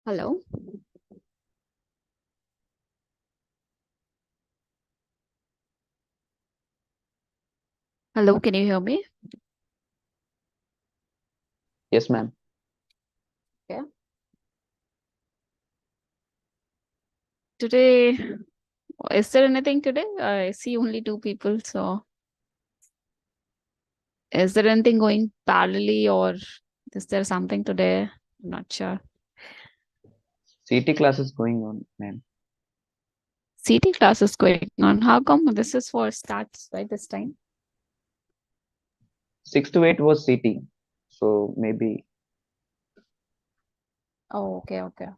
Hello. Hello, can you hear me? Yes, ma'am. Yeah. Today, is there anything today? I see only two people. So, is there anything going parallelly or is there something today? I'm not sure. CT class is going on, ma'am. CT class is going on. How come this is for stats, right? This time? 6 to 8 was CT. So maybe, Oh, okay, okay.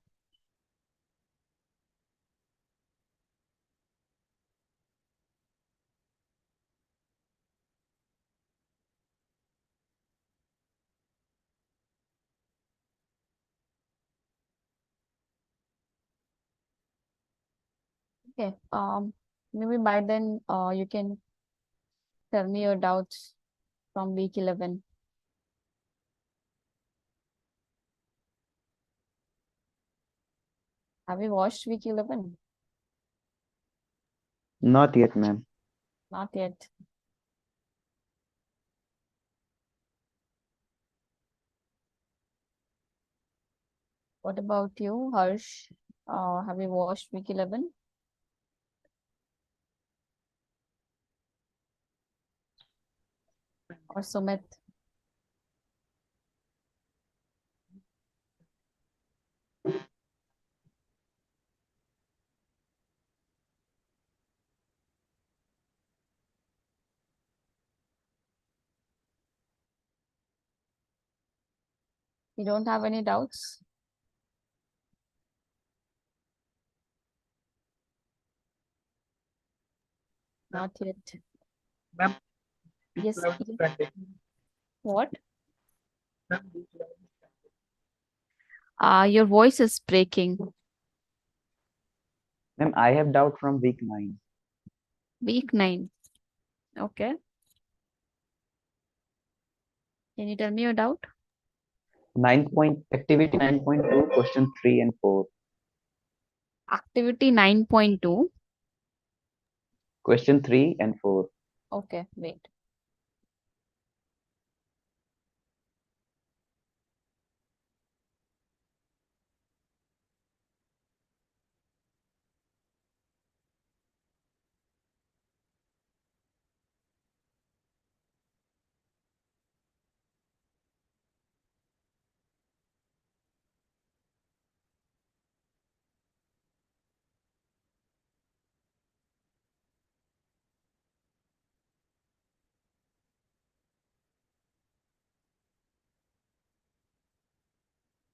Okay. Maybe by then, you can tell me your doubts from week 11. Have you watched week 11? not yet, ma'am. Not yet. What about you, Harsh? Have you watched week 11 or Sumit? You don't have any doubts? Not yet. Ma'am, Yes. What? Your voice is breaking. Ma'am, I have doubt from week 9. Week 9. Okay. Can you tell me your doubt? Activity 9.2, question 3 and 4. Activity 9.2. Question 3 and 4. Okay, wait.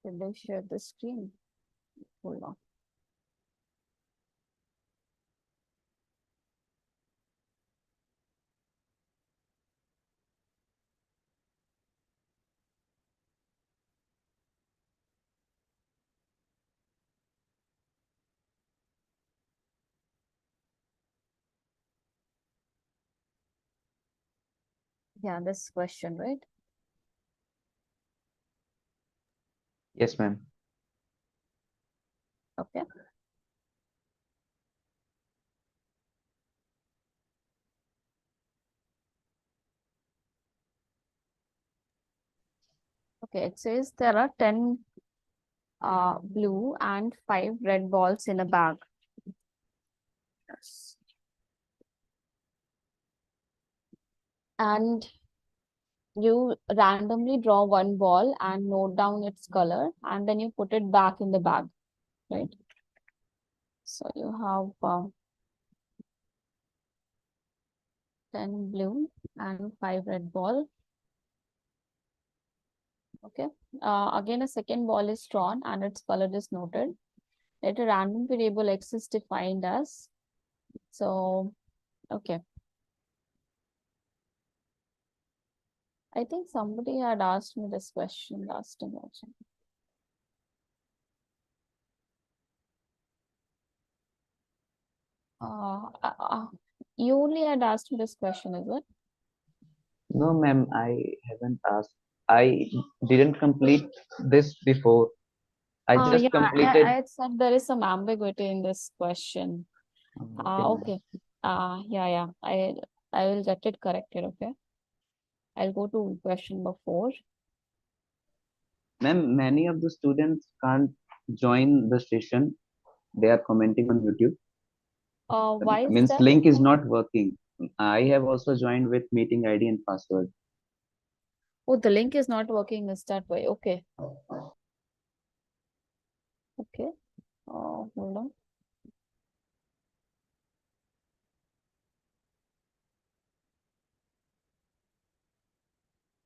Did they share the screen? Hold on. Yeah, this question, right? Yes, ma'am. Okay. Okay, it says there are 10 blue and 5 red balls in a bag. Yes. And you randomly draw one ball and note down its color, and then you put it back in the bag, right? So you have 10 blue and 5 red ball. Okay. Again, a second ball is drawn and its color is noted. Let a random variable x is defined as. So, okay. I think somebody had asked me this question last time also. You only had asked me this question, is it? No, ma'am, I haven't asked. I didn't complete this before. I just Yeah, completed. I had said there is some ambiguity in this question. Okay, ma'am. Okay. Yeah. I will get it corrected, okay? I'll go to question number 4. Ma'am, many of the students can't join the session. They are commenting on YouTube. Why is Means that? link is not working. I have also joined with meeting ID and password. Oh, the link is not working is that way. Okay. Okay. Hold on.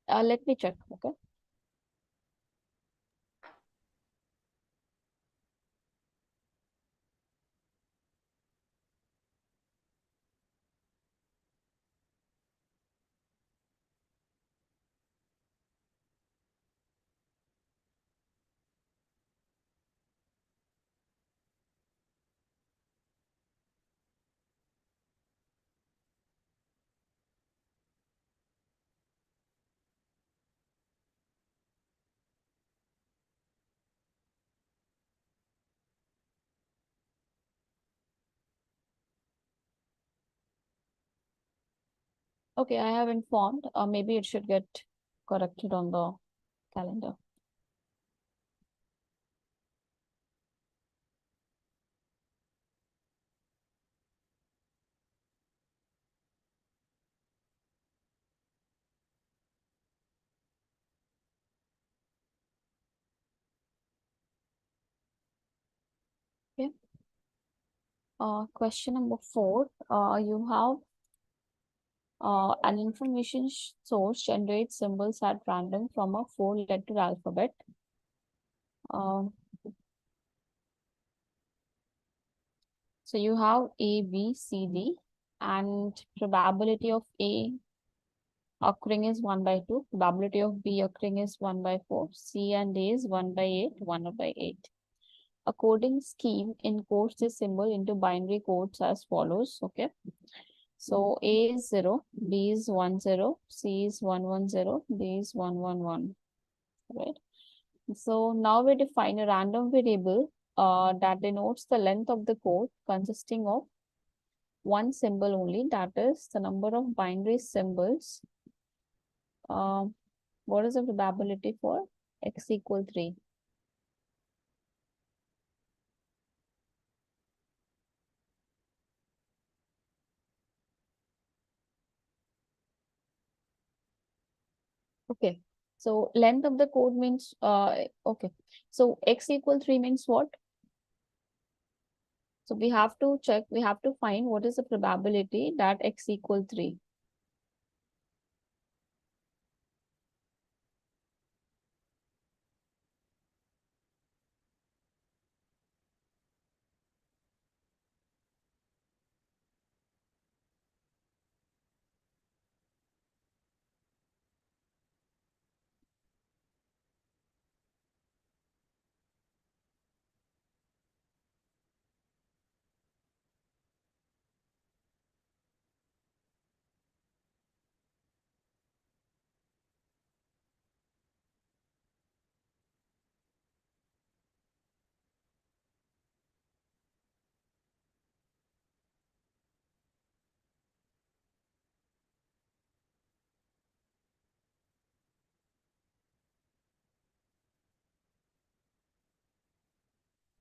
Let me check, okay? Okay, I have informed. Maybe it should get corrected on the calendar. Okay. Question number 4. You have an information source generates symbols at random from a 4-letter alphabet. Um, so you have A, B, C, D, and probability of A occurring is 1/2. Probability of B occurring is 1/4. C and D is 1/8, 1/8. A coding scheme encodes this symbol into binary codes as follows. Okay. So A is 0, B is 10, C is 110, D is 111. Right. So now we define a random variable that denotes the length of the code consisting of one symbol only, that is the number of binary symbols. What is the probability for x equal 3? Okay. So length of the code means okay. So x equal 3 means what? So we have to check, we have to find what is the probability that x equal 3.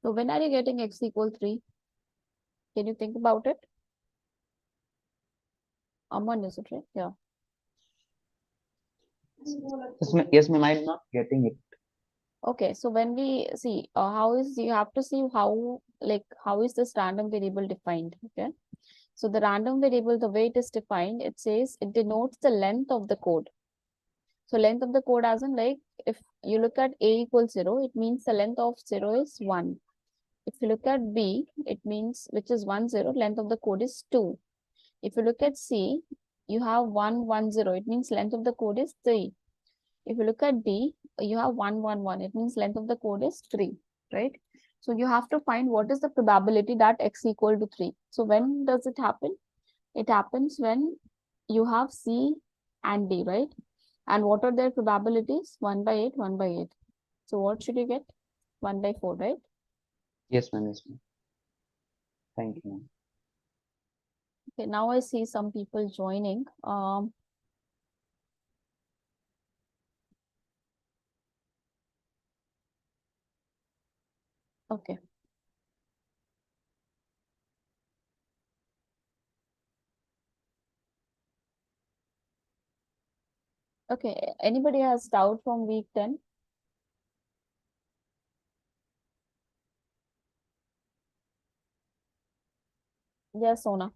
So when are you getting x equal 3? Can you think about it? Aman, is it right? Yeah. Yes, ma'am. I'm not getting it. Okay, so when we see how is, you have to see how, like, how is this random variable defined? Okay, so the random variable, the way it is defined, it says it denotes the length of the code. So length of the code as in, like, if you look at A equals 0, it means the length of 0 is 1. If you look at B, it means, which is 10, length of the code is 2. If you look at C, you have 110, it means length of the code is 3. If you look at D, you have 111, it means length of the code is 3, right? So you have to find what is the probability that x equal to 3. So when does it happen? It happens when you have C and D, right? And what are their probabilities? 1/8, 1/8. So what should you get? 1/4, right? Yes, ma'am. Yes, ma'am. Thank you, ma'am. Okay, now I see some people joining. Okay. Okay, anybody has doubt from week 10? Yes, Sona.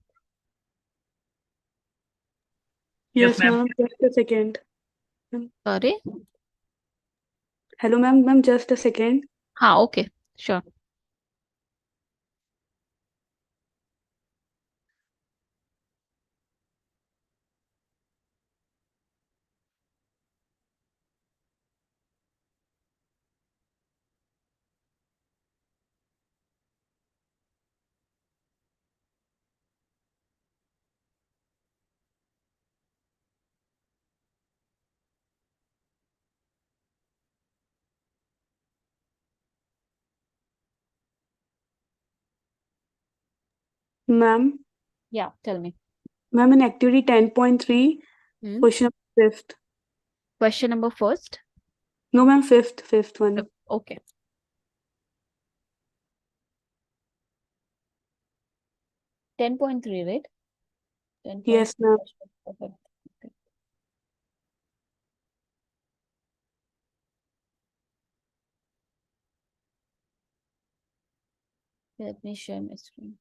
Yes, ma'am. Just a second. Sorry? Hello, ma'am. Ma'am, just a second. Okay, sure. Ma'am, Yeah, tell me. ma'am, in activity 10.3, Hmm. question number 5th. Question number first. No, ma'am, fifth one. Okay. Ten 10.3, right? 10.3. Yes, ma'am. Perfect. Okay. Let me share my screen.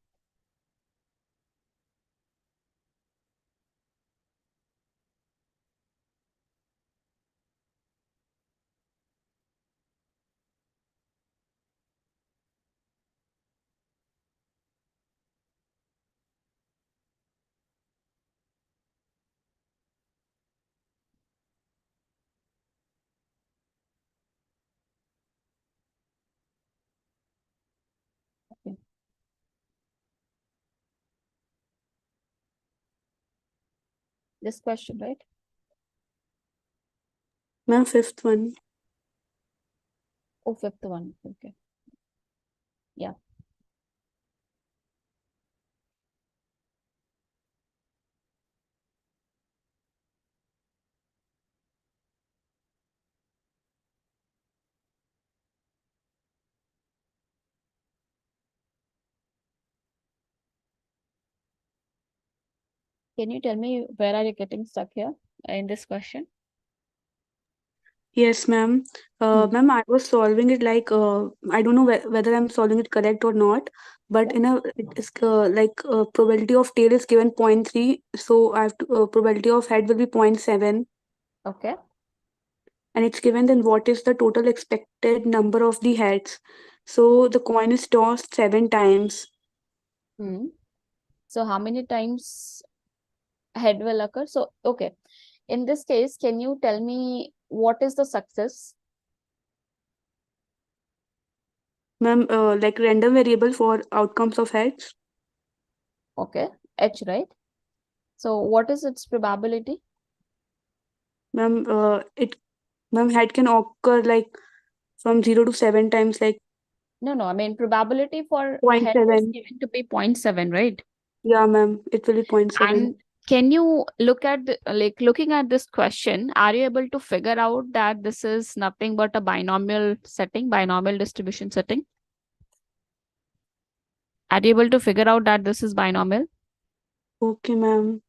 Okay. This question, right? Ma'am, 5th one. Oh, 5th one. Okay. Yeah. Can you tell me where are you getting stuck here in this question? Yes, ma'am. Ma'am, I was solving it like, I don't know whether I'm solving it correct or not, but it's probability of tail is given 0.3, so I have to, probability of head will be 0.7. Okay. And it's given then what is the total expected number of the heads. So the coin is tossed 7 times. So how many times head will occur? So, okay. In this case, can you tell me what is the success? Ma'am, like random variable for outcomes of heads. Okay. H, right? So what is its probability? Ma'am, head can occur like from 0 to 7 times, like No, I mean probability for head is 0.7. given to be 0.7, right? Yeah, ma'am, it will be 0.7. And can you look at looking at this question, are you able to figure out that this is nothing but a binomial setting, binomial distribution setting? Are you able to figure out that this is binomial? Okay, ma'am.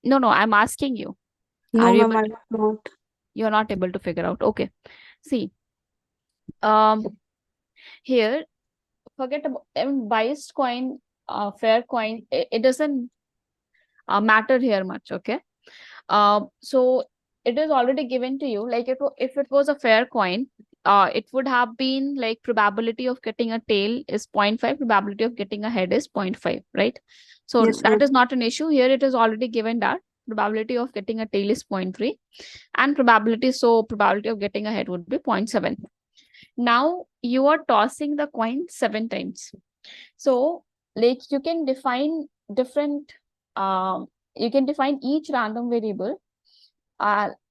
No, I'm asking you. No, Are you ma'am, able I'm not. You're not able to figure out. Okay. See, here, forget about biased coin, fair coin. It doesn't matter here much. Okay. So it is already given to you. Like if it was a fair coin, it would have been like probability of getting a tail is 0.5, probability of getting a head is 0.5, right? So Yes, that ma'am. is not an issue. Here it is already given that probability of getting a tail is 0.3 and probability of getting a head would be 0.7. Now you are tossing the coin 7 times. So like you can define different, you can define each random variable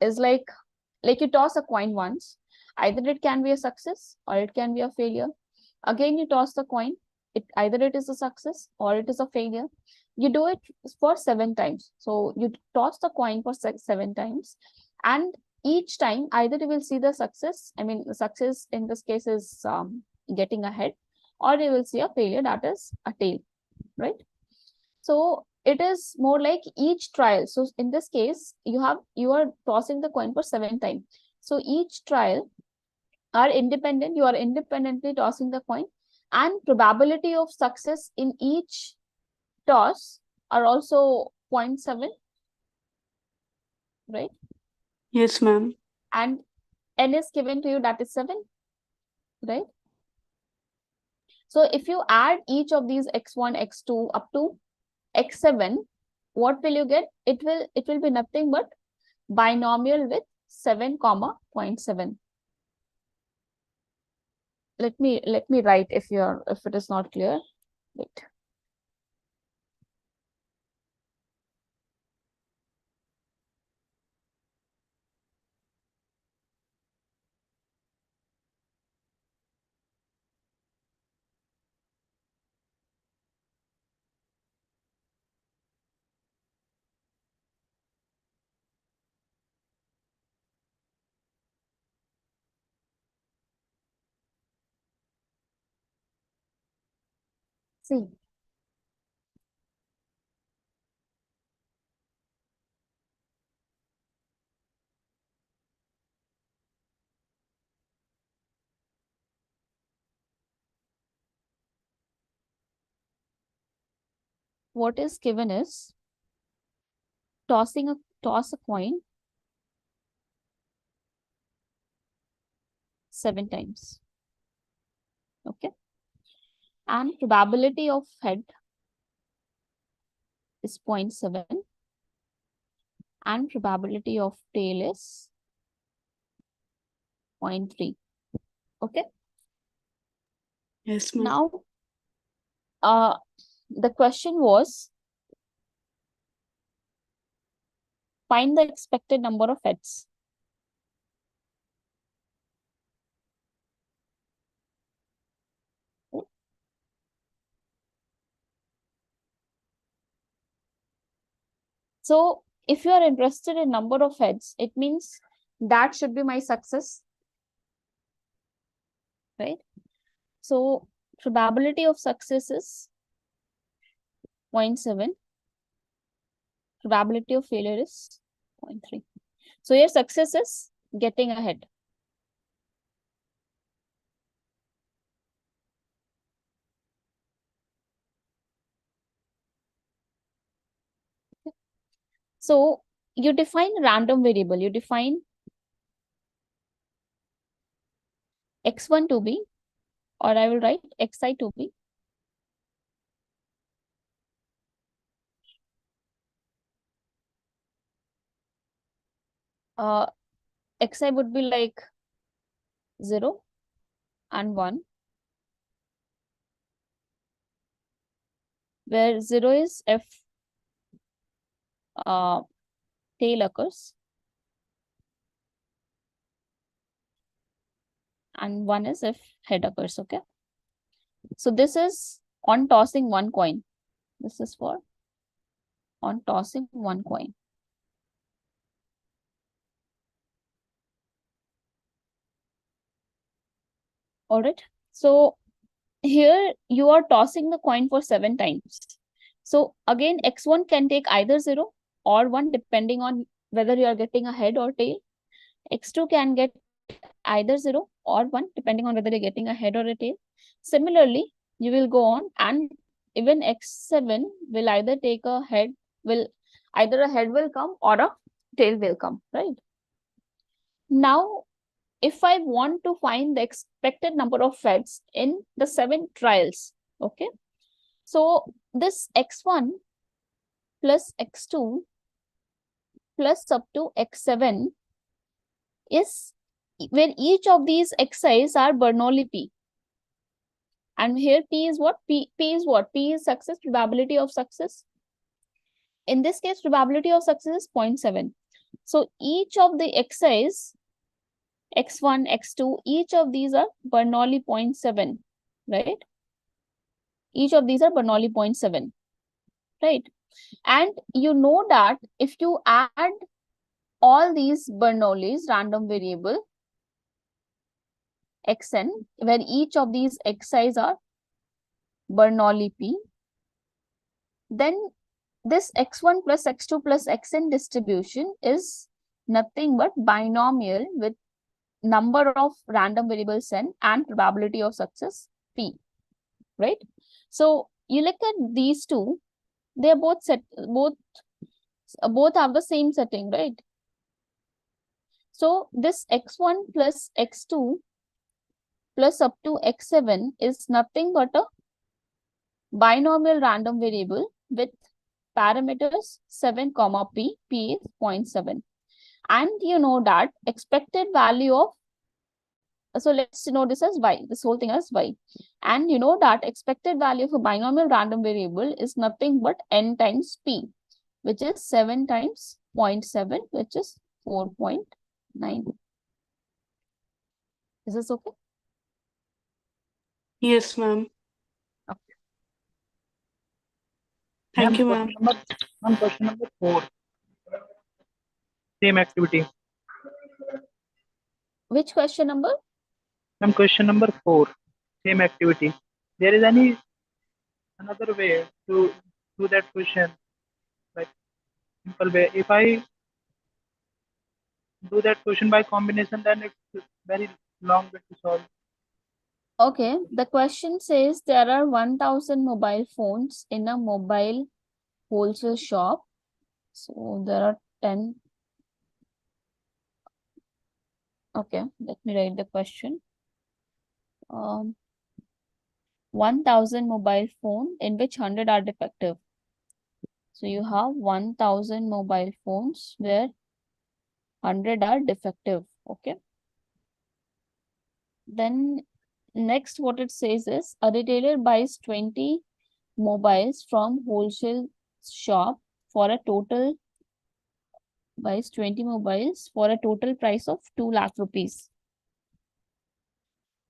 is like you toss a coin once Either it can be a success or it can be a failure. Again, you toss the coin. Either it is a success or it is a failure. You do it for 7 times. So you toss the coin for 7 times, and each time either you will see the success. I mean, the success in this case is getting ahead, or you will see a failure, that is a tail, right? So it is more like each trial. So in this case, you are tossing the coin for 7 times. So each trial are independent. You are independently tossing the coin, and probability of success in each toss are also 0.7, right? Yes, ma'am. And n is given to you, that is 7, right? So if you add each of these x1, x2 up to x7, what will you get? It will be nothing but binomial with 7, 0.7. Let me write if it is not clear. Wait. See, what is given is toss a coin 7 times. Okay. And probability of head is 0.7, and probability of tail is 0.3. Okay. Yes, ma'am. Now, the question was, find the expected number of heads. So if you are interested in number of heads, it means that should be my success, right? So probability of success is 0.7. Probability of failure is 0.3. So your success is getting ahead. So you define random variable. You define x1 to be, or I will write xi to be xi would be like 0 and 1, where 0 is if tail occurs, and 1 is if head occurs. Okay. So this is on tossing one coin. This is for on tossing one coin. All right. So here you are tossing the coin for 7 times. So again, x1 can take either 0 or 1 depending on whether you are getting a head or tail. x2 can get either 0 or 1 depending on whether you're getting a head or a tail. Similarly, you will go on, and even x7 will either take a head, either a head will come or a tail will come, right? Now, if I want to find the expected number of heads in the 7 trials, okay, so this x1 plus x2 plus up to x7 is where each of these xi's are Bernoulli P. And here P is what? P is what? P is success, probability of success. In this case, probability of success is 0.7. So each of the xi's x1, x2, each of these are Bernoulli 0.7, right? Each of these are Bernoulli 0.7, right? And you know that if you add all these Bernoulli's random variable xn, where each of these xi's are Bernoulli p, then this x1 plus x2 plus xn distribution is nothing but binomial with number of random variables n and probability of success p, right? So you look at these two, they are both have the same setting, right? So this x1 plus x2 plus up to x7 is nothing but a binomial random variable with parameters 7, p, p is 0.7. And you know that expected value of, so let's know this as y, this whole thing as y. And you know that expected value of a binomial random variable is nothing but n times p, which is 7 times 0.7, which is 4.9. Is this okay? Yes, ma'am. Okay. Thank you, ma'am. Question number 4. Same activity. Which question number? Question number 4. Same activity. There is another way to do that question, like simple way. If I do that question by combination, then it's very long way to solve. Okay, the question says there are 1000 mobile phones in a mobile wholesale shop. So there are 10. Okay, let me write the question. 1000 mobile phone in which 100 are defective. So you have 1000 mobile phones where 100 are defective. Okay. Then next what it says is a retailer buys 20 mobiles from wholesale shop for a total buys 20 mobiles for a total price of 2 lakh rupees.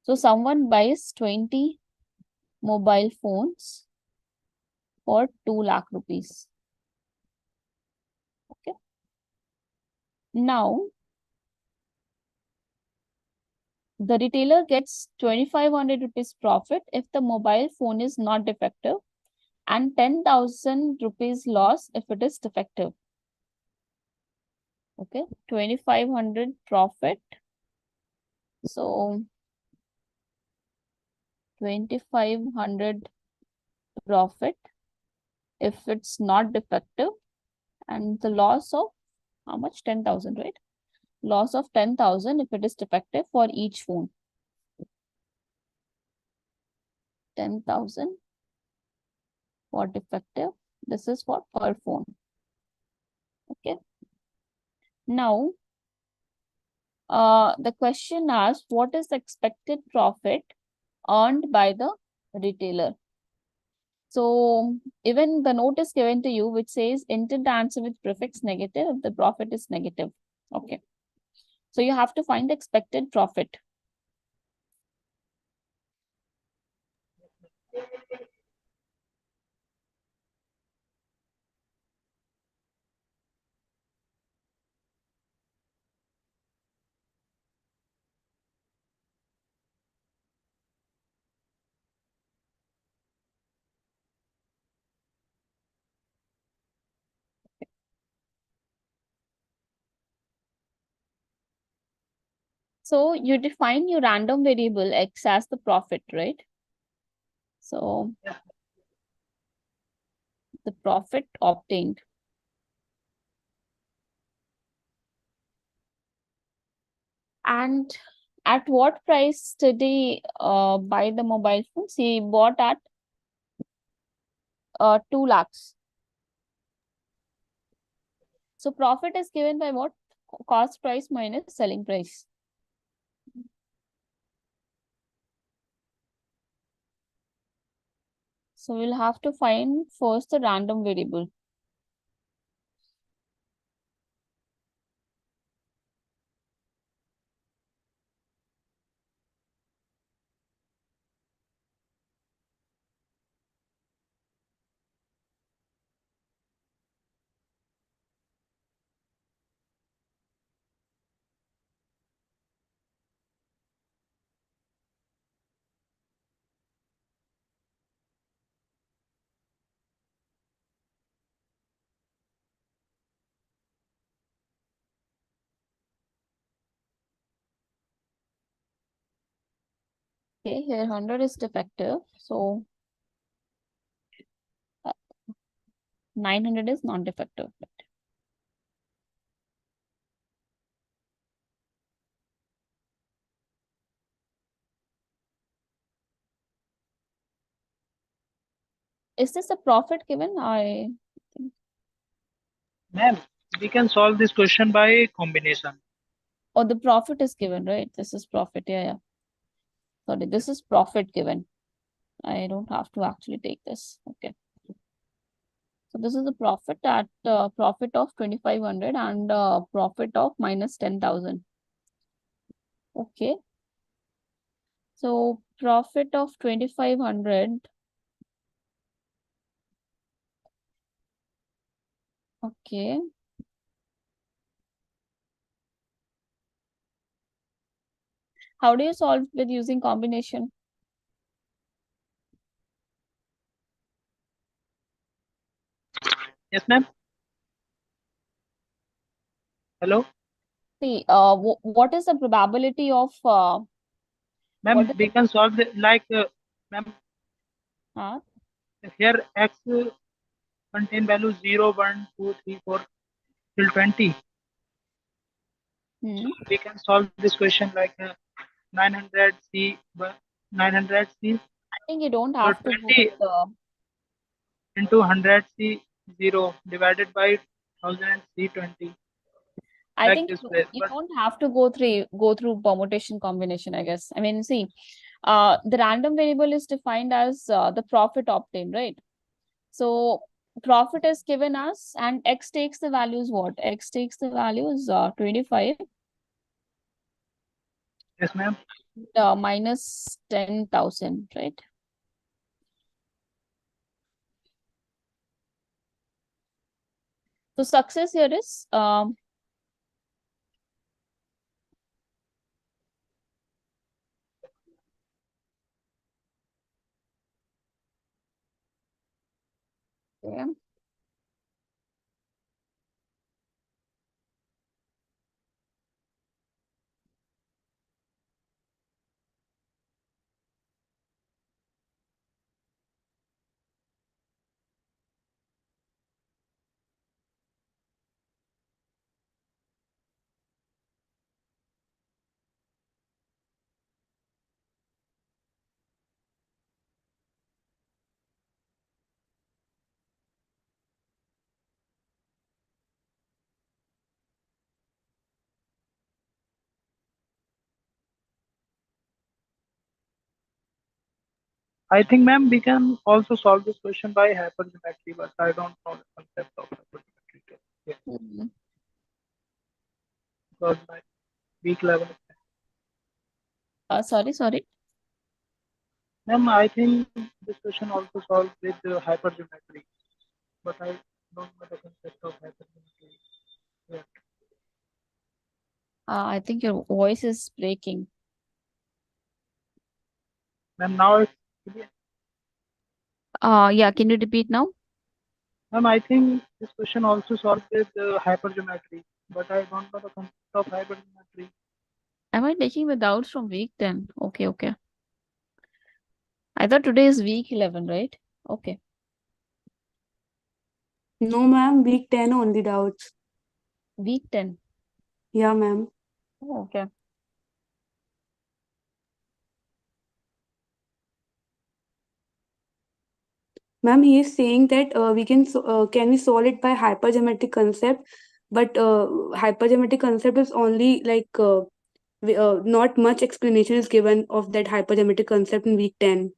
So someone buys 20 mobile phones for 2 lakh rupees. Okay. Now, the retailer gets 2500 rupees profit if the mobile phone is not defective and 10,000 rupees loss if it is defective. Okay, 2500 profit. So 2500 profit if it's not defective, and the loss of how much? 10,000, right? Loss of 10,000 if it is defective for each phone. 10,000 for defective. This is for per phone. Okay. Now, the question asks, what is the expected profit earned by the retailer? So even the note is given to you, which says enter the answer with prefix negative if the profit is negative. Okay. So you have to find the expected profit. So you define your random variable x as the profit, right? So the profit obtained. And at what price did he buy the mobile phones? He bought at 2 lakhs. So profit is given by what? Cost price minus selling price. So we'll have to find first the random variable. Okay, here 100 is defective. So 900 is non-defective. Is this a profit given? Ma'am, we can solve this question by combination. Or the profit is given, right? This is profit. Yeah. Sorry, this is profit given. I don't have to actually take this. Okay. So this is the profit at profit of 2500 and profit of minus 10,000. Okay. So profit of 2500. Okay. How do you solve with using combination? Yes, ma'am. Hello, See, what is the probability of ma'am. what is We can solve the ma'am. Here x contain value 0, 1, 2, 3, 4 till 20. We can solve this question like 900c 900c I think you don't have to go 20 with, into 100c 0 divided by 1000c 20. I Like think this way. you But don't have to go through permutation combination, I guess. I mean, see, the random variable is defined as the profit obtained, right? So profit is given us and x takes the values what? X takes the values 25 yes, ma'am. Minus 10,000, right? So success here is okay. I think, ma'am, we can also solve this question by hypergeometry, but I don't know the concept of hypergeometry. Yeah, because my weak level. Sorry. Ma'am, I think this question also solved with hypergeometry, but I don't know the concept of hypergeometry. Yeah. I think your voice is breaking. Ma'am, now it's clear. Yeah, can you repeat now? Ma'am, I think this question also solved with hypergeometry, but I don't know the concept of hypergeometry. Am I taking the doubts from week 10? Okay. I thought today is week 11, right? Okay. No, ma'am, week 10 only doubts. Week 10. Yeah, ma'am. Oh, okay. Ma'am, he is saying that can we solve it by hypergeometric concept, but hypergeometric concept is only like not much explanation is given of that hypergeometric concept in week 10.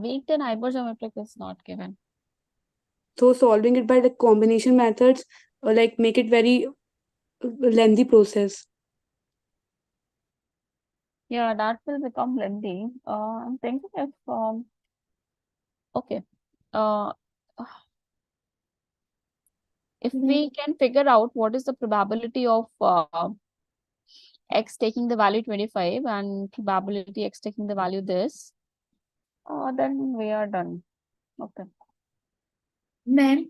Week 10 hypergeometric is not given. So solving it by the combination methods like make it very lengthy process. Yeah, that will become lengthy. I'm thinking if okay. If we can figure out what is the probability of x taking the value 25 and probability x taking the value this, then we are done. Okay. Ma'am,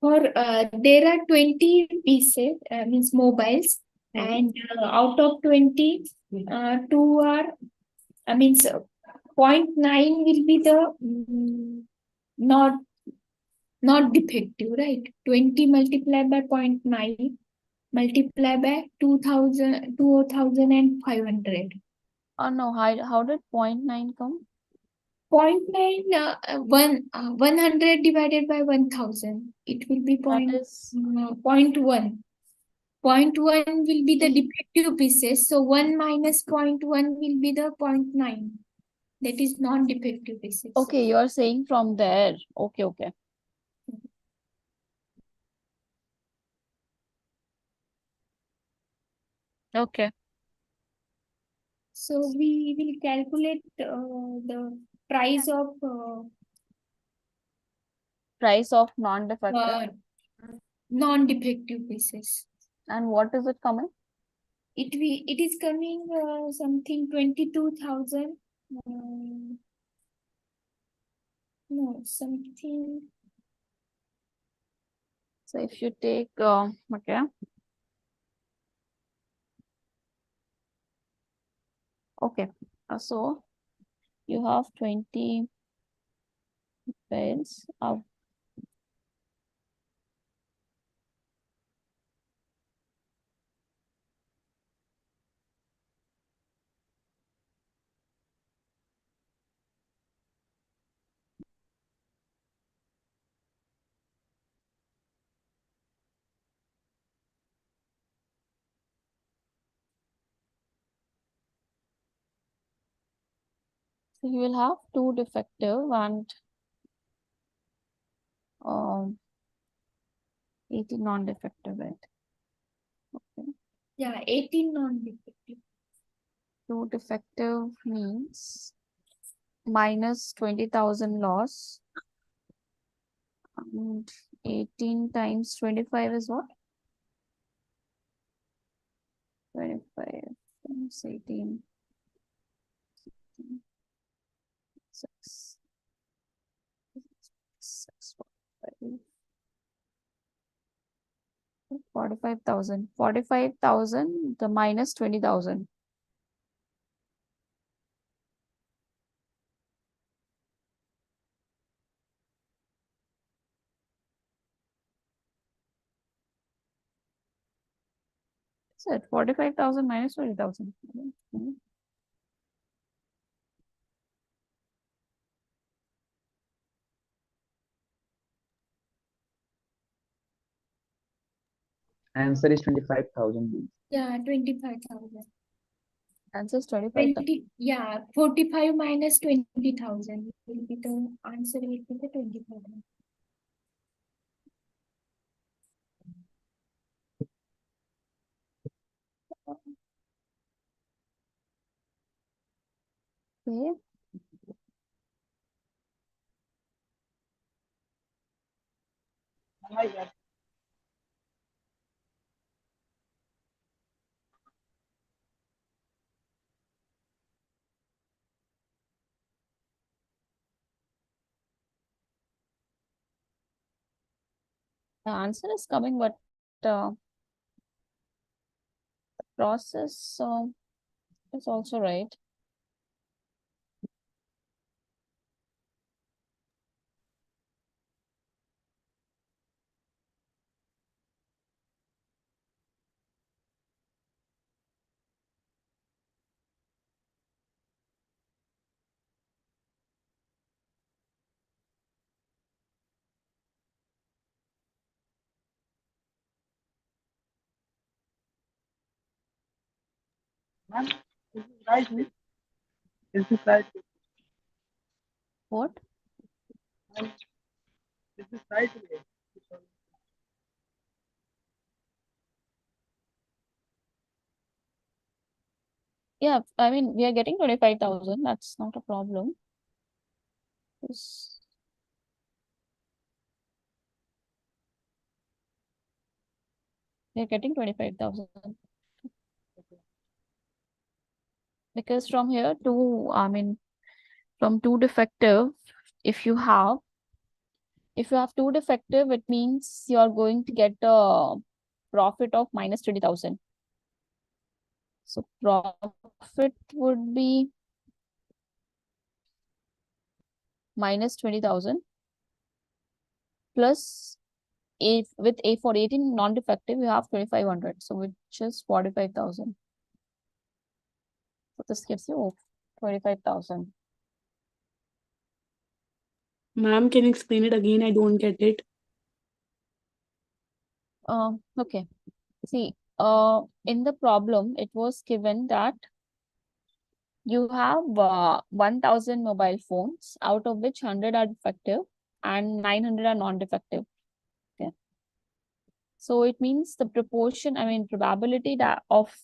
for there are 20 pieces, means mobiles, And out of 20, 2 are, I mean, so 0.9 will be the not defective, right? 20 multiplied by 0.9 multiplied by 2,500. Oh no, how did 0.9 come? 0.9, 100 divided by 1,000. It will be That is 0.1. 0.1 will be the defective pieces. So 1 minus 0.1 will be the 0.9. That is non-defective pieces. okay, you're saying from there. Okay, okay. Okay. So we will calculate the price of Price of non-defective. non-defective pieces. And what is it coming? It is coming something 22,000. No, something. So if you take okay. Okay. So you have 20 beds of so you will have 2 defective and 18 non-defective bed. Okay. Yeah, 18 non-defective. 2 defective means minus 20,000 loss. And 18 times 25 is what? 25 times 18. 6. 45,000. 45,000, the minus 20,000. Is it 45,000 minus 20,000? Answer is 25,000. Yeah, 25,000. Answer is 25,000. Yeah, 45 minus 20,000 will be the answer. Will be the 25,000. Okay. Oh my God. The answer is coming, but the process is also right. Ma'am, is this right? Is this right? What? Ma'am, is this right? Yeah, I mean, we are getting 25,000. That's not a problem. Yes. We are getting 25,000. Because from here to, I mean, from 2 defective, if you have 2 defective, it means you are going to get a profit of minus 20,000. So profit would be minus 20,000 plus with A for 18 non-defective, you have 2,500. So which is 45,000. So this gives you 25,000. Ma'am, can you explain it again? I don't get it. Okay. See, in the problem, it was given that you have 1,000 mobile phones, out of which 100 are defective and 900 are non-defective. Okay. So it means the proportion, probability that of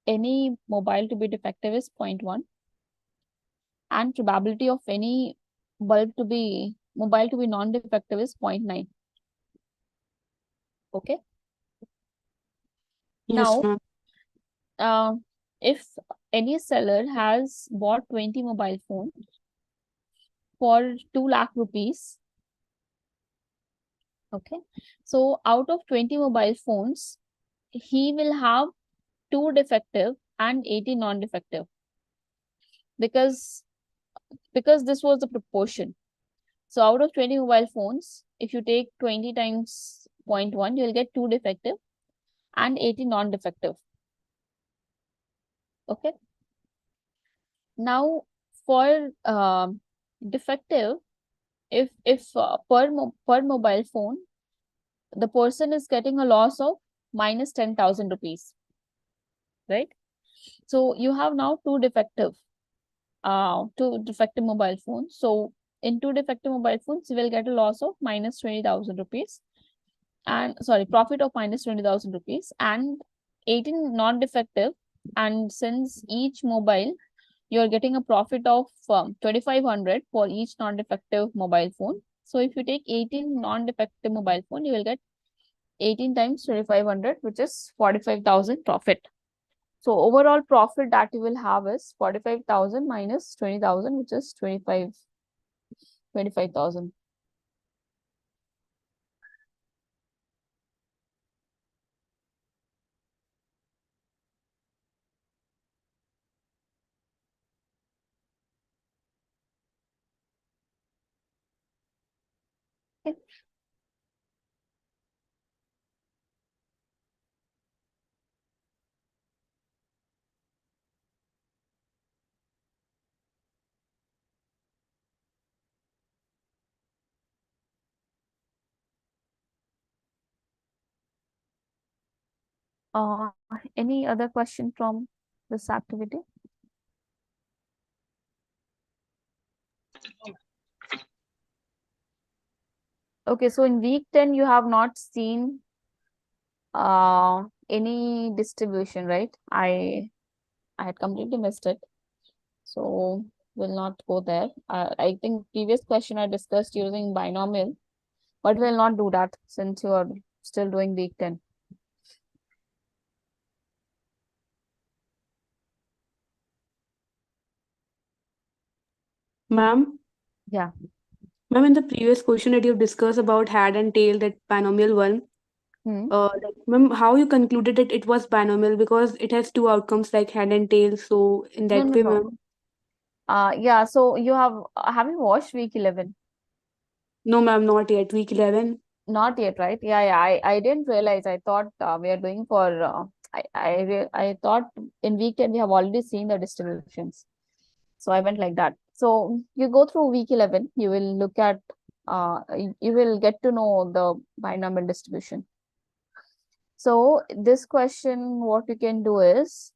any mobile to be defective is 0.1, and probability of any mobile to be non-defective is 0.9. Okay. Yes, Now, ma'am. if any seller has bought 20 mobile phones for 2 lakh rupees, okay, so out of 20 mobile phones, he will have 2 defective and 80 non-defective, because this was the proportion. So out of 20 mobile phones, if you take 20 times 0.1, you will get 2 defective and 80 non-defective. Okay. Now for defective, if per mobile phone, the person is getting a loss of minus 10,000 rupees, right? So you have now 2 defective mobile phones. So in 2 defective mobile phones, you will get a loss of minus 20,000 rupees, and profit of minus 20,000 rupees, and 18 non-defective. And since each mobile, you're getting a profit of 2,500 for each non-defective mobile phone. So if you take 18 non-defective mobile phone, you will get 18 times 2,500, which is 45,000 profit. So overall profit that you will have is 45,000 minus 20,000, which is 25,000. Okay. Any other question from this activity? Okay, so in week 10, you have not seen any distribution, right? I had completely missed it. So we'll not go there. I think previous question I discussed using binomial, but we'll not do that since you are still doing week 10. Ma'am? Yeah. Ma'am, in the previous question that you've discussed about head and tail, that binomial one, ma'am, how you concluded that it was binomial? Because it has 2 outcomes like head and tail. So in No, that no, way, no. ma'am. Yeah, so you have you watched week 11? No, ma'am, not yet. Week 11. Not yet, right? Yeah, I didn't realize. I thought we are doing for I thought in week 10 we have already seen the distributions. So I went like that. So you go through week 11, you will look at you will get to know the binomial distribution. So this question, what you can do is,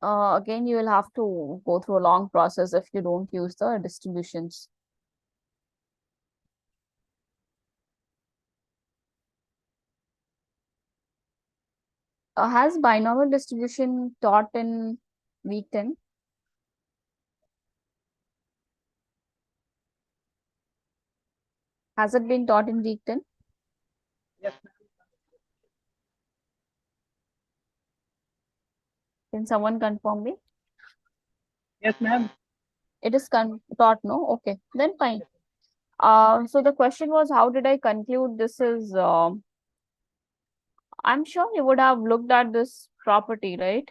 again, you will have to go through a long process if you don't use the distributions. Has binomial distribution taught in week 10? Has it been taught in week 10? Yes, Can someone confirm me? yes, ma'am. It is taught, no? Okay, then fine. So the question was, how did I conclude this is I'm sure you would have looked at this property, right?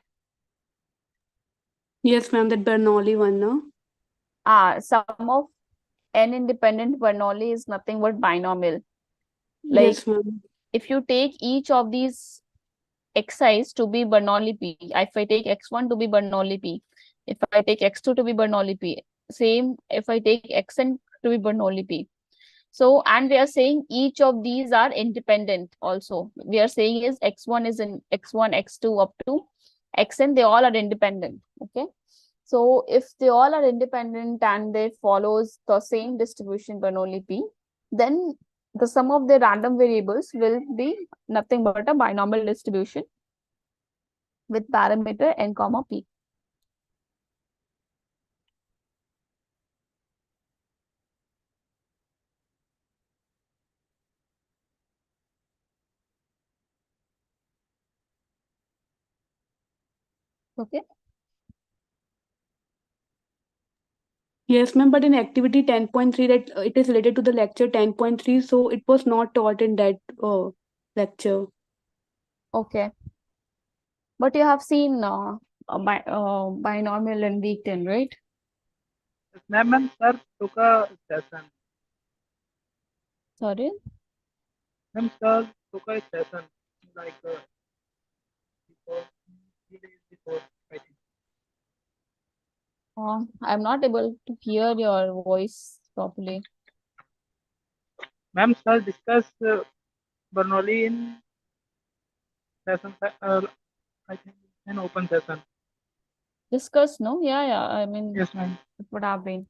Yes, ma'am, that Bernoulli one, no? Sum of n independent Bernoulli is nothing but binomial. Like, Yes, ma'am. if you take each of these xi's to be Bernoulli P, if I take x1 to be Bernoulli P, if I take x2 to be Bernoulli P, same if I take xn to be Bernoulli P. So, and we are saying each of these are independent also. We are saying is x1 is in x1, x2 up to xn, they all are independent. Okay. So if they all are independent and they follows the same distribution Bernoulli P, then the sum of the random variables will be nothing but a binomial distribution with parameter n comma p. Okay. Yes, ma'am, but in activity 10.3 that it is related to the lecture 10.3, so it was not taught in that lecture. Okay. But you have seen binomial in week 10, right? Ma'am, sir took a session. Sorry. Ma'am, sir took a session like before 3 days before, I think. I'm not able to hear your voice properly. Ma'am, sir discussed Bernoulli in session, I think an open session. Discuss, no? Yeah. I mean, Yes, ma'am. it would have been.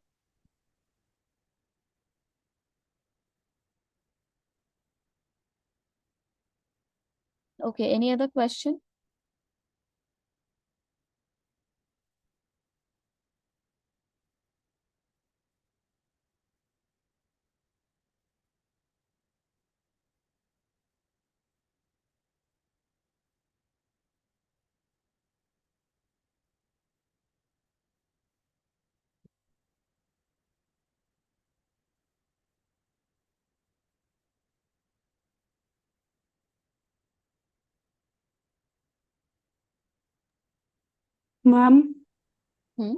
Okay, any other question? Ma'am, Hmm?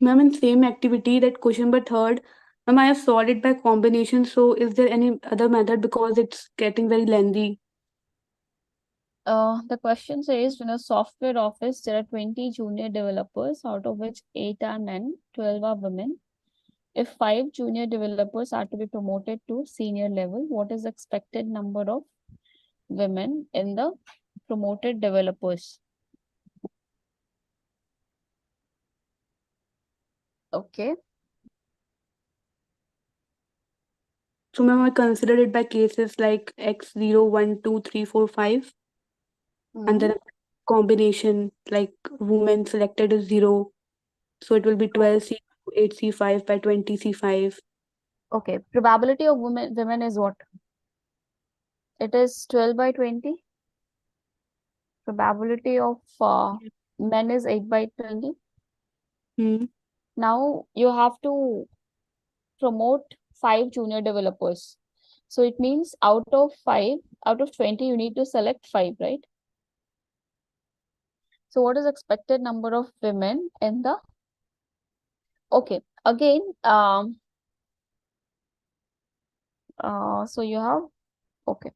ma'am, in same activity, that question but third, ma'am, I have solved it by combination. So is there any other method because it's getting very lengthy? The question says, in a software office, there are 20 junior developers, out of which 8 are men, 12 are women. If 5 junior developers are to be promoted to senior level, what is the expected number of women in the promoted developers? Okay. So ma'am, I considered it by cases like x0, 1, 2, 3, 4, 5, and then a combination like women selected is 0. So it will be 12C, 8C5 by 20C5. Okay. Probability of women is what? It is 12 by 20. Probability of men is 8 by 20. Hmm. Now you have to promote 5 junior developers. So it means out of 20, you need to select 5, right? So what is expected number of women in the, okay, again, so you have, okay.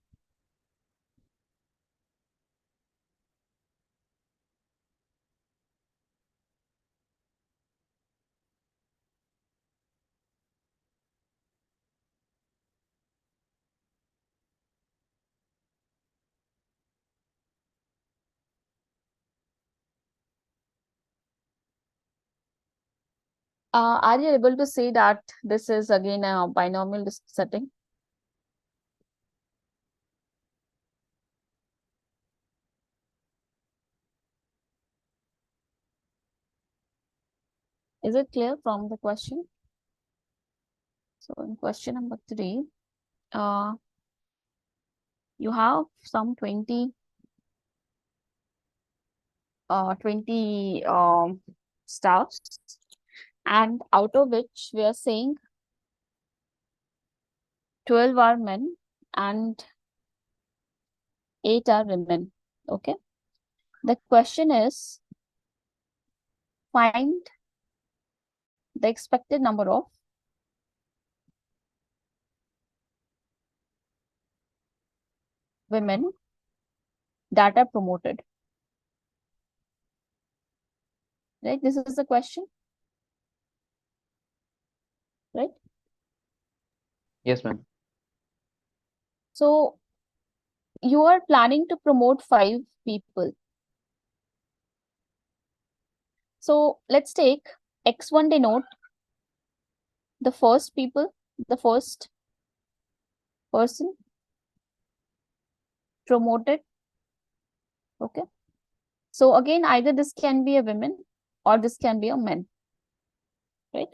Are you able to see that this is again a binomial setting? Is it clear from the question? So in question number 3, you have some 20 staffs, and out of which we are saying 12 are men and 8 are women. Okay. The question is, find the expected number of women that are promoted. Right? This is the question. Right? Yes, ma'am. So you are planning to promote 5 people. So let's take X1 denote the first people, the first person promoted. Okay. So again, either this can be a woman or this can be a man. Right?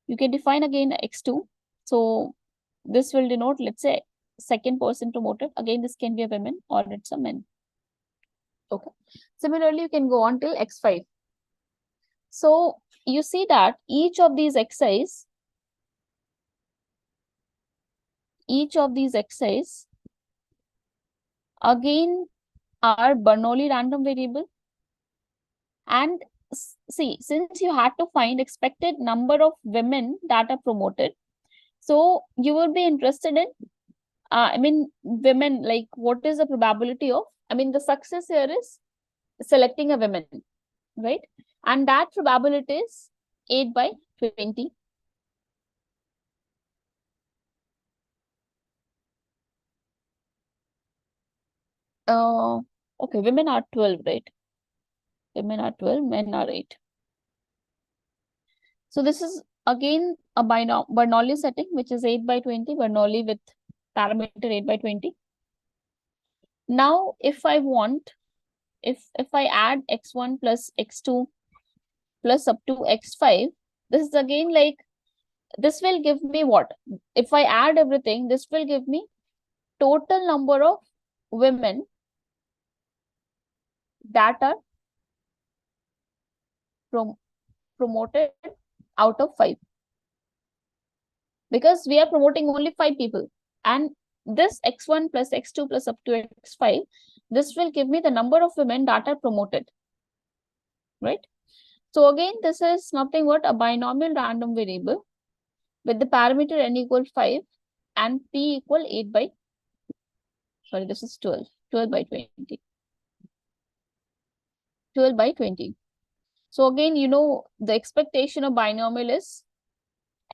You can define again X2. So this will denote, let's say, second person promoted. Again, this can be a woman or it's a man. Okay. Similarly, you can go on till X5. So you see that each of these X's again are Bernoulli random variable. And see, since you had to find expected number of women that are promoted, so you would be interested in, women, like what is the probability of, the success here is selecting a woman, right? And that probability is 8/20. Okay, women are 12, right? Women are 12, men are 8. So this is again a Bernoulli setting, which is 8/20, Bernoulli with parameter 8/20. Now, if I want, if I add X1 plus X2 plus up to X5, this is again like, this will give me what? If I add everything, this will give me total number of women that are promoted out of 5. Because we are promoting only 5 people. And this X1 plus X2 plus up to X5, this will give me the number of women that are promoted. Right? So again, this is nothing but a binomial random variable with the parameter n equal 5 and p equal 12/20. 12/20. So again, the expectation of binomial is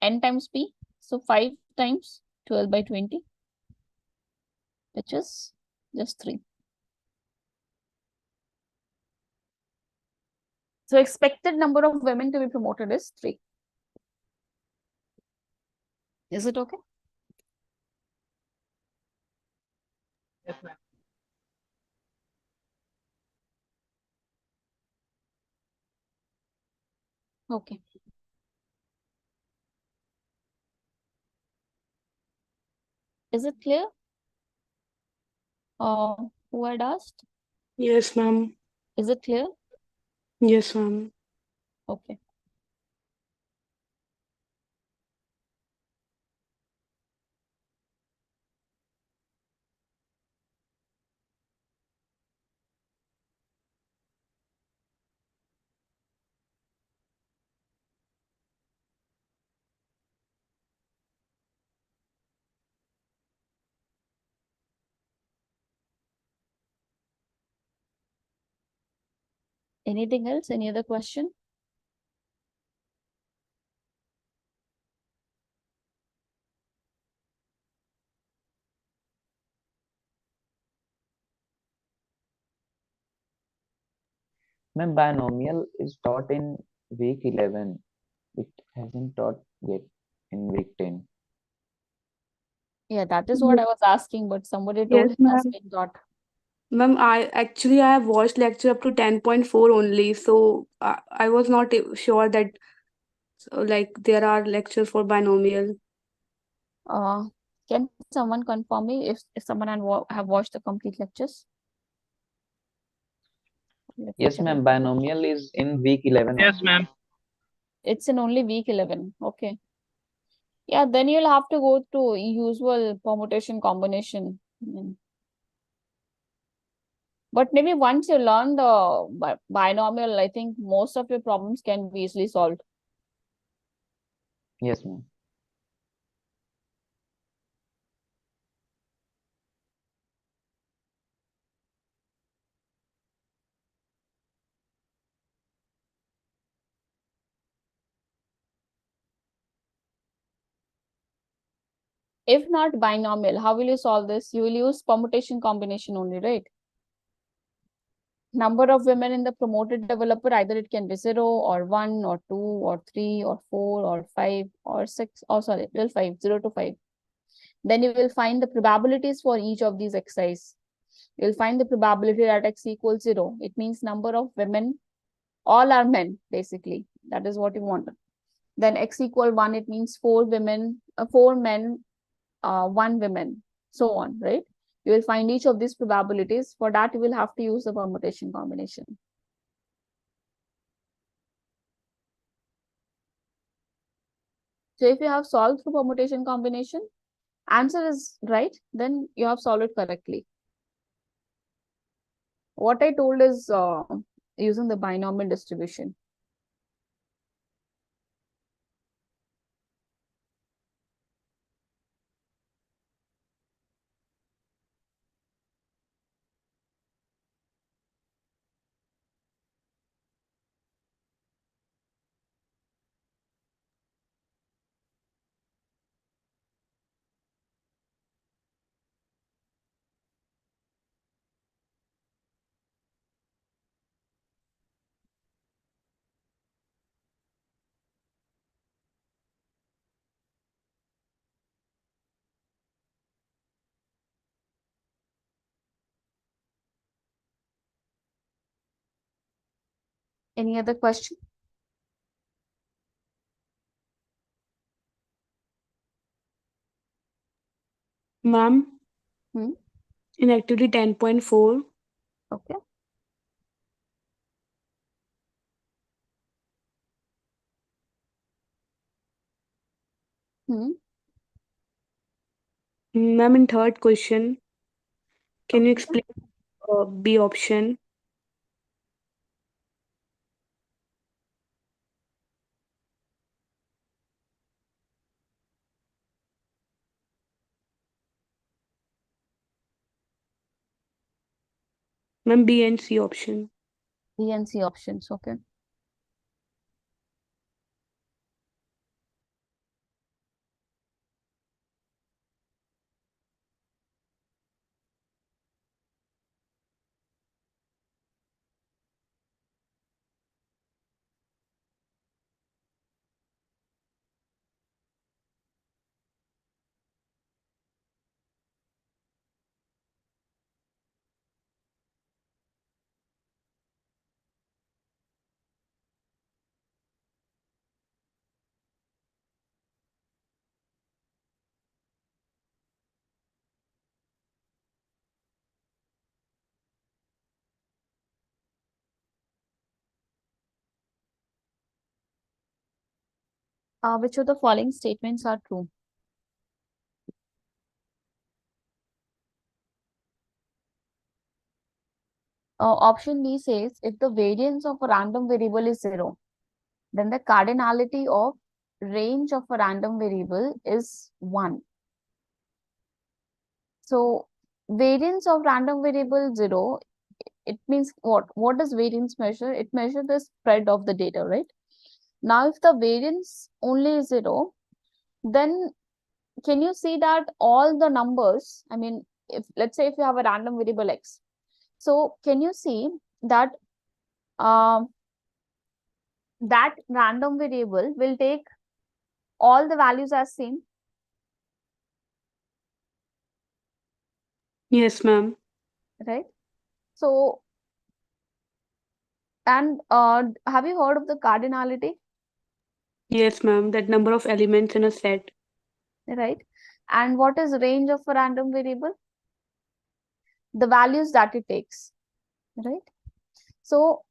n times p. So 5 times 12/20, which is just 3. So expected number of women to be promoted is 3. Is it okay? Yes, ma'am. Okay. Is it clear? Who had asked? Yes, ma'am. Is it clear? Yes, ma'am. Okay. Anything else? Any other question? Ma'am, binomial is taught in week 11. It hasn't taught yet in week 10. Yeah, that is what I was asking, but somebody told Yes, it has ma'am. been taught. Ma'am, I have watched lecture up to 10.4 only, so I was not sure that like there are lectures for binomial. Can someone confirm me if someone have watched the complete lectures? Let me Yes, check ma'am. it. Binomial is in week 11 Yes, only. ma'am. It's in only week 11. Okay. Yeah, then you'll have to go to usual permutation combination But maybe once you learn the binomial, I think most of your problems can be easily solved. Yes, ma'am. If not binomial, how will you solve this? You will use permutation combination only, right? Number of women in the promoted developer, either it can be 0 or 1 or 2 or 3 or 4 or 5 or 6, or sorry, till 5, 0 to 5. Then you will find the probabilities for each of these xi's. You'll find the probability that x equals 0. It means number of women, all are men, basically. That is what you want. Then x equal 1, it means 4 women, 4 men, 1 woman, so on, right? You will find each of these probabilities. For that, you will have to use the permutation combination. So if you have solved through permutation combination, answer is right, then you have solved it correctly. What I told is using the binomial distribution. Any other question? Ma'am, Hmm? in activity 10.4, Okay. Hmm. ma'am, in third question, can you Okay. explain B option? Ma'am, B and C option. B and C options. Okay. Which of the following statements are true? Option B says if the variance of a random variable is 0, then the cardinality of range of a random variable is 1. So variance of random variable 0, it means what? What does variance measure? It measures the spread of the data, right? Now, if the variance only is 0, then can you see that all the numbers, I mean, if let's say if you have a random variable x, so can you see that that random variable will take all the values as same, Yes, ma'am. right? So, and have you heard of the cardinality, Yes, ma'am. That number of elements in a set. right? And what is range of a random variable? The values that it takes, right? So,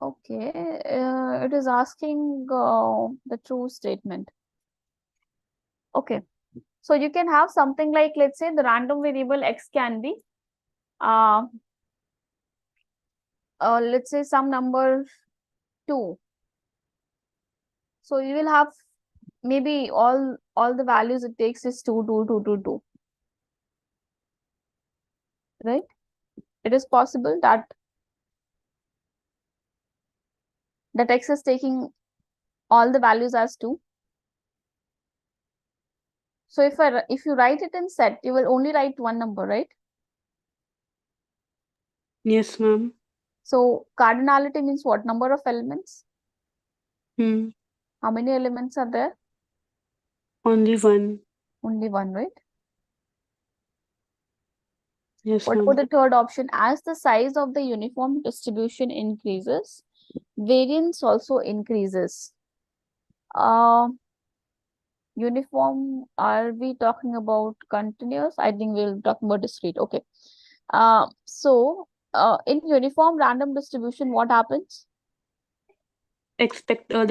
okay, it is asking the true statement. Okay. So you can have something like, let's say the random variable x can be, let's say some number 2. So you will have maybe all the values it takes is 2, 2, 2, 2, 2. Right? It is possible that x is taking all the values as 2. So if you write it in set, you will only write one number, right? Yes, ma'am. So cardinality means what? Number of elements? Hmm. How many elements are there? Only one. Only one, right? Yes, What ma'am. about the third option? As the size of the uniform distribution increases, variance also increases. Uniform, are we talking about continuous? I think we'll talk about discrete. Okay. So in uniform random distribution, what happens? Expect all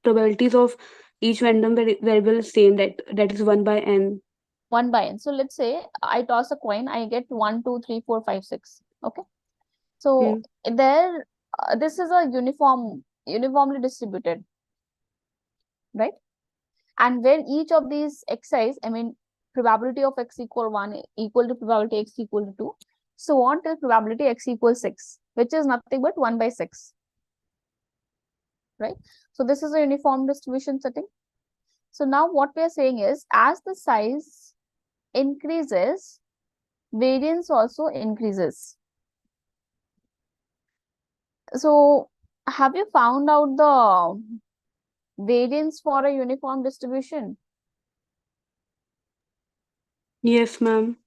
probabilities of each random variable is same, that is 1 by n. 1 by n. So let's say I toss a coin, I get 1, 2, 3, 4, 5, 6. Okay. So there, this is a uniformly distributed, right? And where each of these xi's, I mean, probability of x equal 1 equal to probability x equal to 2, so on till probability x equals 6, which is nothing but 1 by 6, right? So this is a uniform distribution setting. So now what we are saying is, as the size increases, variance also increases. So have you found out the variance for a uniform distribution? Yes, ma'am.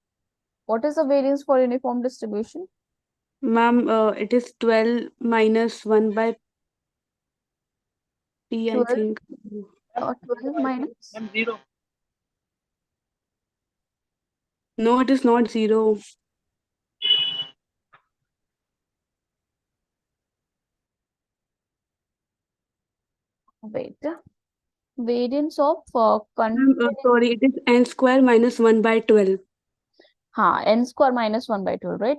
What is the variance for uniform distribution? Ma'am, it is 12 minus 1 by p, I 12, think. 12 minus? I'm 0. No, it is not 0. Wait. Variance of Ma'am, sorry, it is n square minus 1 by 12. n square minus 1 by 12, right?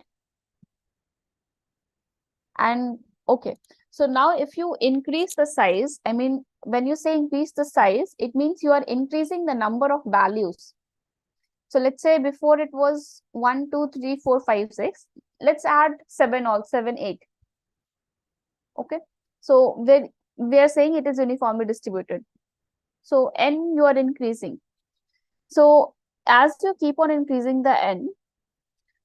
And okay, so now if you increase the size, I mean, when you say increase the size, it means you are increasing the number of values. So let's say before it was 1, 2, 3, 4, 5, 6. Let's add 7 or 7, 8. Okay. So we are saying it is uniformly distributed. So n you are increasing. So as you keep on increasing the n,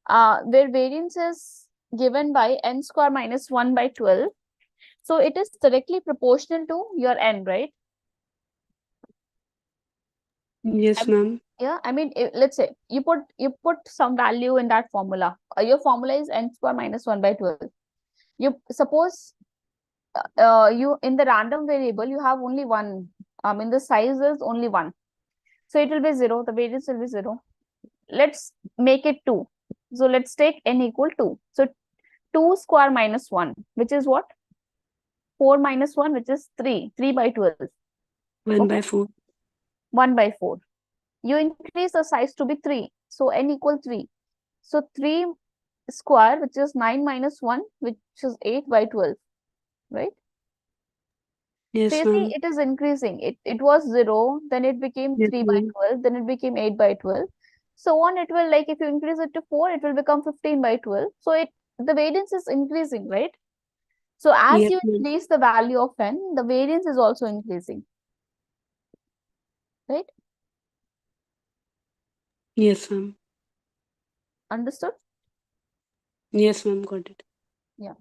where variance is given by n square minus 1 by 12. So it is directly proportional to your n, right? Yes, ma'am. Yeah, I mean, let's say you put some value in that formula. Your formula is n square minus 1 by 12. You suppose you in the random variable you have only one. I mean, the size is only 1. So it will be 0. The variance will be 0. Let's make it 2. So let's take n equal 2. So 2 square minus 1, which is what? 4 minus 1, which is 3. 3 by 12. 1 by 4. 1 by 4. You increase the size to be 3. So n equal 3. So 3 square, which is 9 minus 1, which is 8 by 12. Right? Yes, So you ma'am. see, it is increasing. It was 0, then it became Yes, 3 by ma'am. 12, then it became 8 by 12. So on, it will, like, if you increase it to 4, it will become 15 by 12. So the variance is increasing, right? So as Yes, you ma'am. increase the value of n, the variance is also increasing. Right? Yes, ma'am. Understood? Yes, ma'am. Got it. Yeah.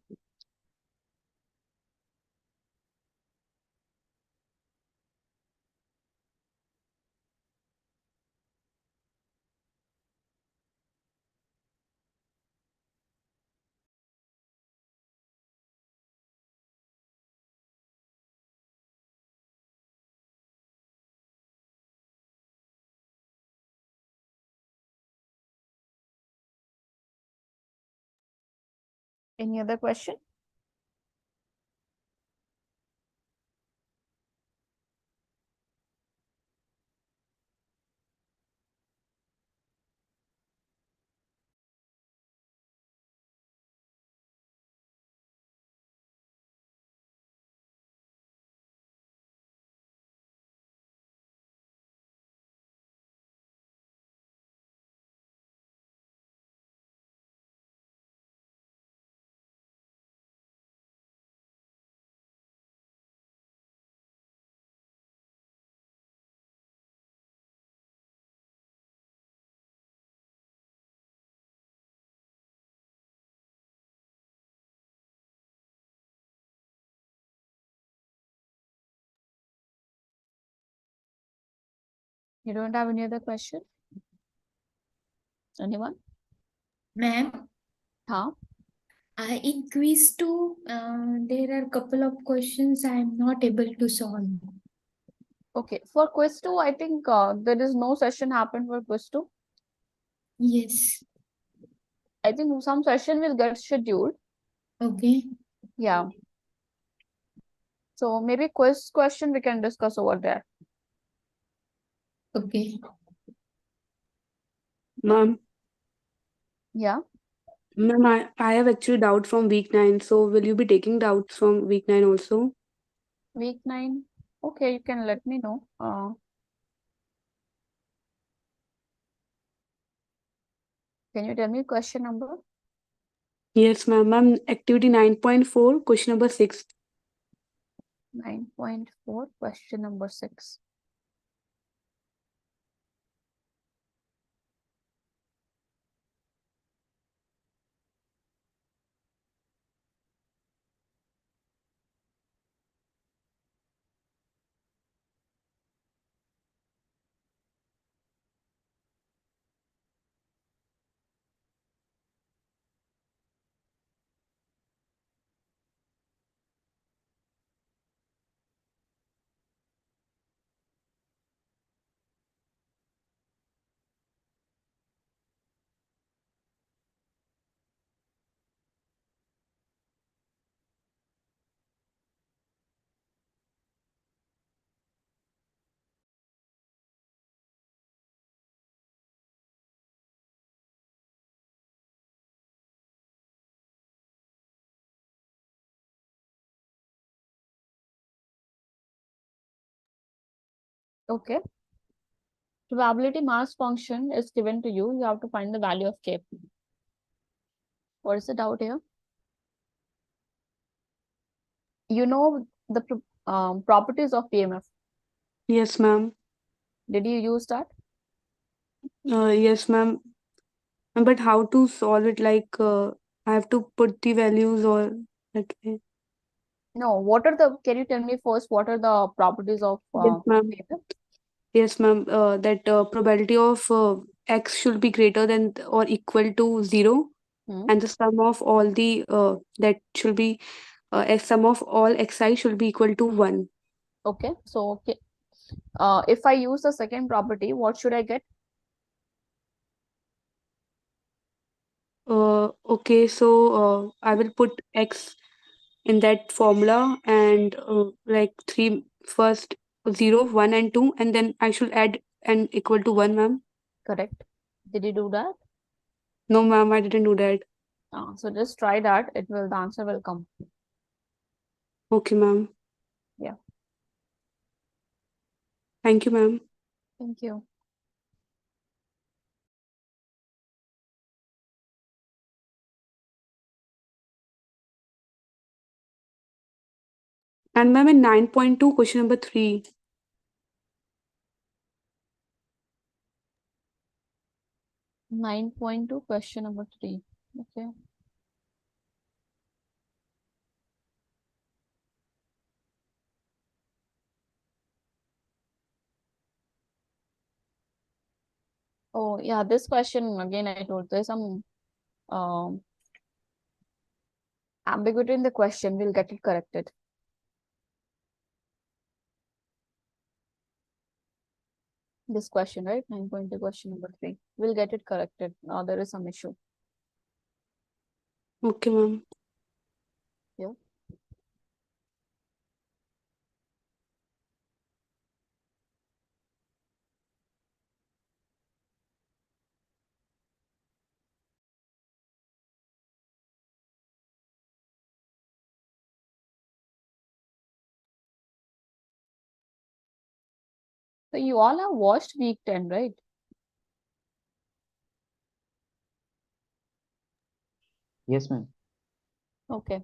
Any other question? You don't have any other question? Anyone? Ma'am, Huh? in quiz 2, there are a couple of questions I am not able to solve. Okay. For quiz 2, I think there is no session happened for quiz 2. Yes. I think some session will get scheduled. Okay. Yeah. So maybe quiz question we can discuss over there. Okay. Ma'am, Yeah. ma'am, I have actually doubt from week 9. So will you be taking doubts from week 9 also? Week 9. Okay, you can let me know. Can you tell me question number? Yes, ma'am. Ma'am, activity 9.4, question number 6. 9.4, question number 6. Okay. Probability mass function is given to you. You have to find the value of K. What is the doubt here? You know the properties of PMF. Yes, ma'am. Did you use that? Yes, ma'am. But how to solve it? Like, I have to put the values or that way. No. Can you tell me first, what are the properties of Yes, ma'am. PMF? Yes, ma'am. That probability of x should be greater than or equal to 0, Hmm. and the sum of all the that should be sum of all xi should be equal to 1. Okay. So, okay. If I use the second property, what should I get? Okay, so I will put x in that formula and like 3 first 0, 1 and 2, and then I should add n equal to 1, ma'am. Correct. Did you do that? No, ma'am, I didn't do that. So just try that. The answer will come. Okay, ma'am. Yeah. Thank you, ma'am. Thank you. And ma'am, in 9.2, question number 3. 9.2, question number 3. Okay. Oh, yeah, this question again, I told there's some um ambiguity in the question. We'll get it corrected. This question, right? 9.2, question number 3. We'll get it corrected. There is some issue. Okay, ma'am. Yeah. So you all have watched week 10, right? Yes, ma'am. Okay.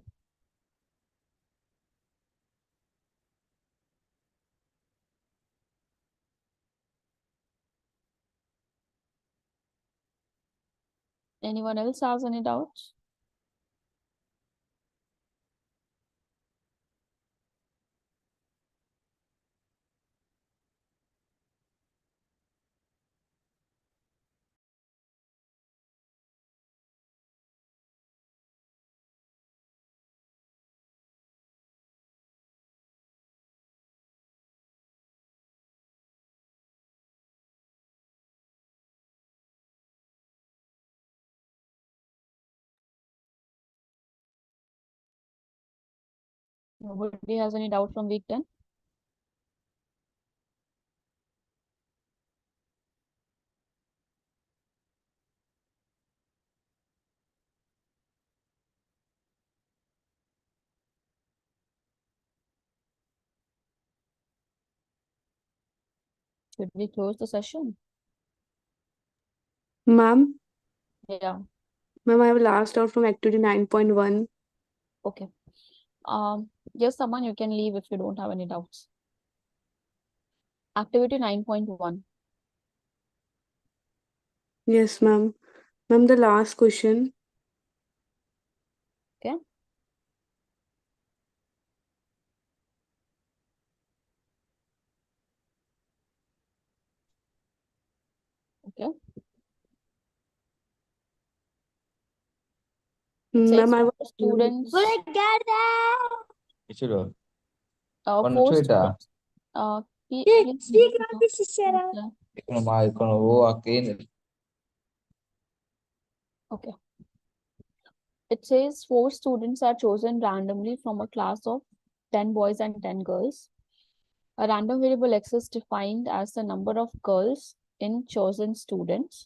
Anyone else has any doubts? Nobody has any doubt from week 10? Should we close the session? Ma'am, Yeah, ma'am, I have last out from activity 9.1. okay. Yes, someone you can leave if you don't have any doubts. Activity 9.1. Yes, ma'am. Ma'am, the last question. Okay. Okay. It says Ma'am, I was four students, ఇచ్చుడు four చూడ students, please mute yourself. ఇక్కడ మా ఇక్కడ ఓ అక్కేంది Okay. It says four students are chosen randomly from a class of 10 boys and 10 girls. A random variable x is defined as the number of girls in chosen students.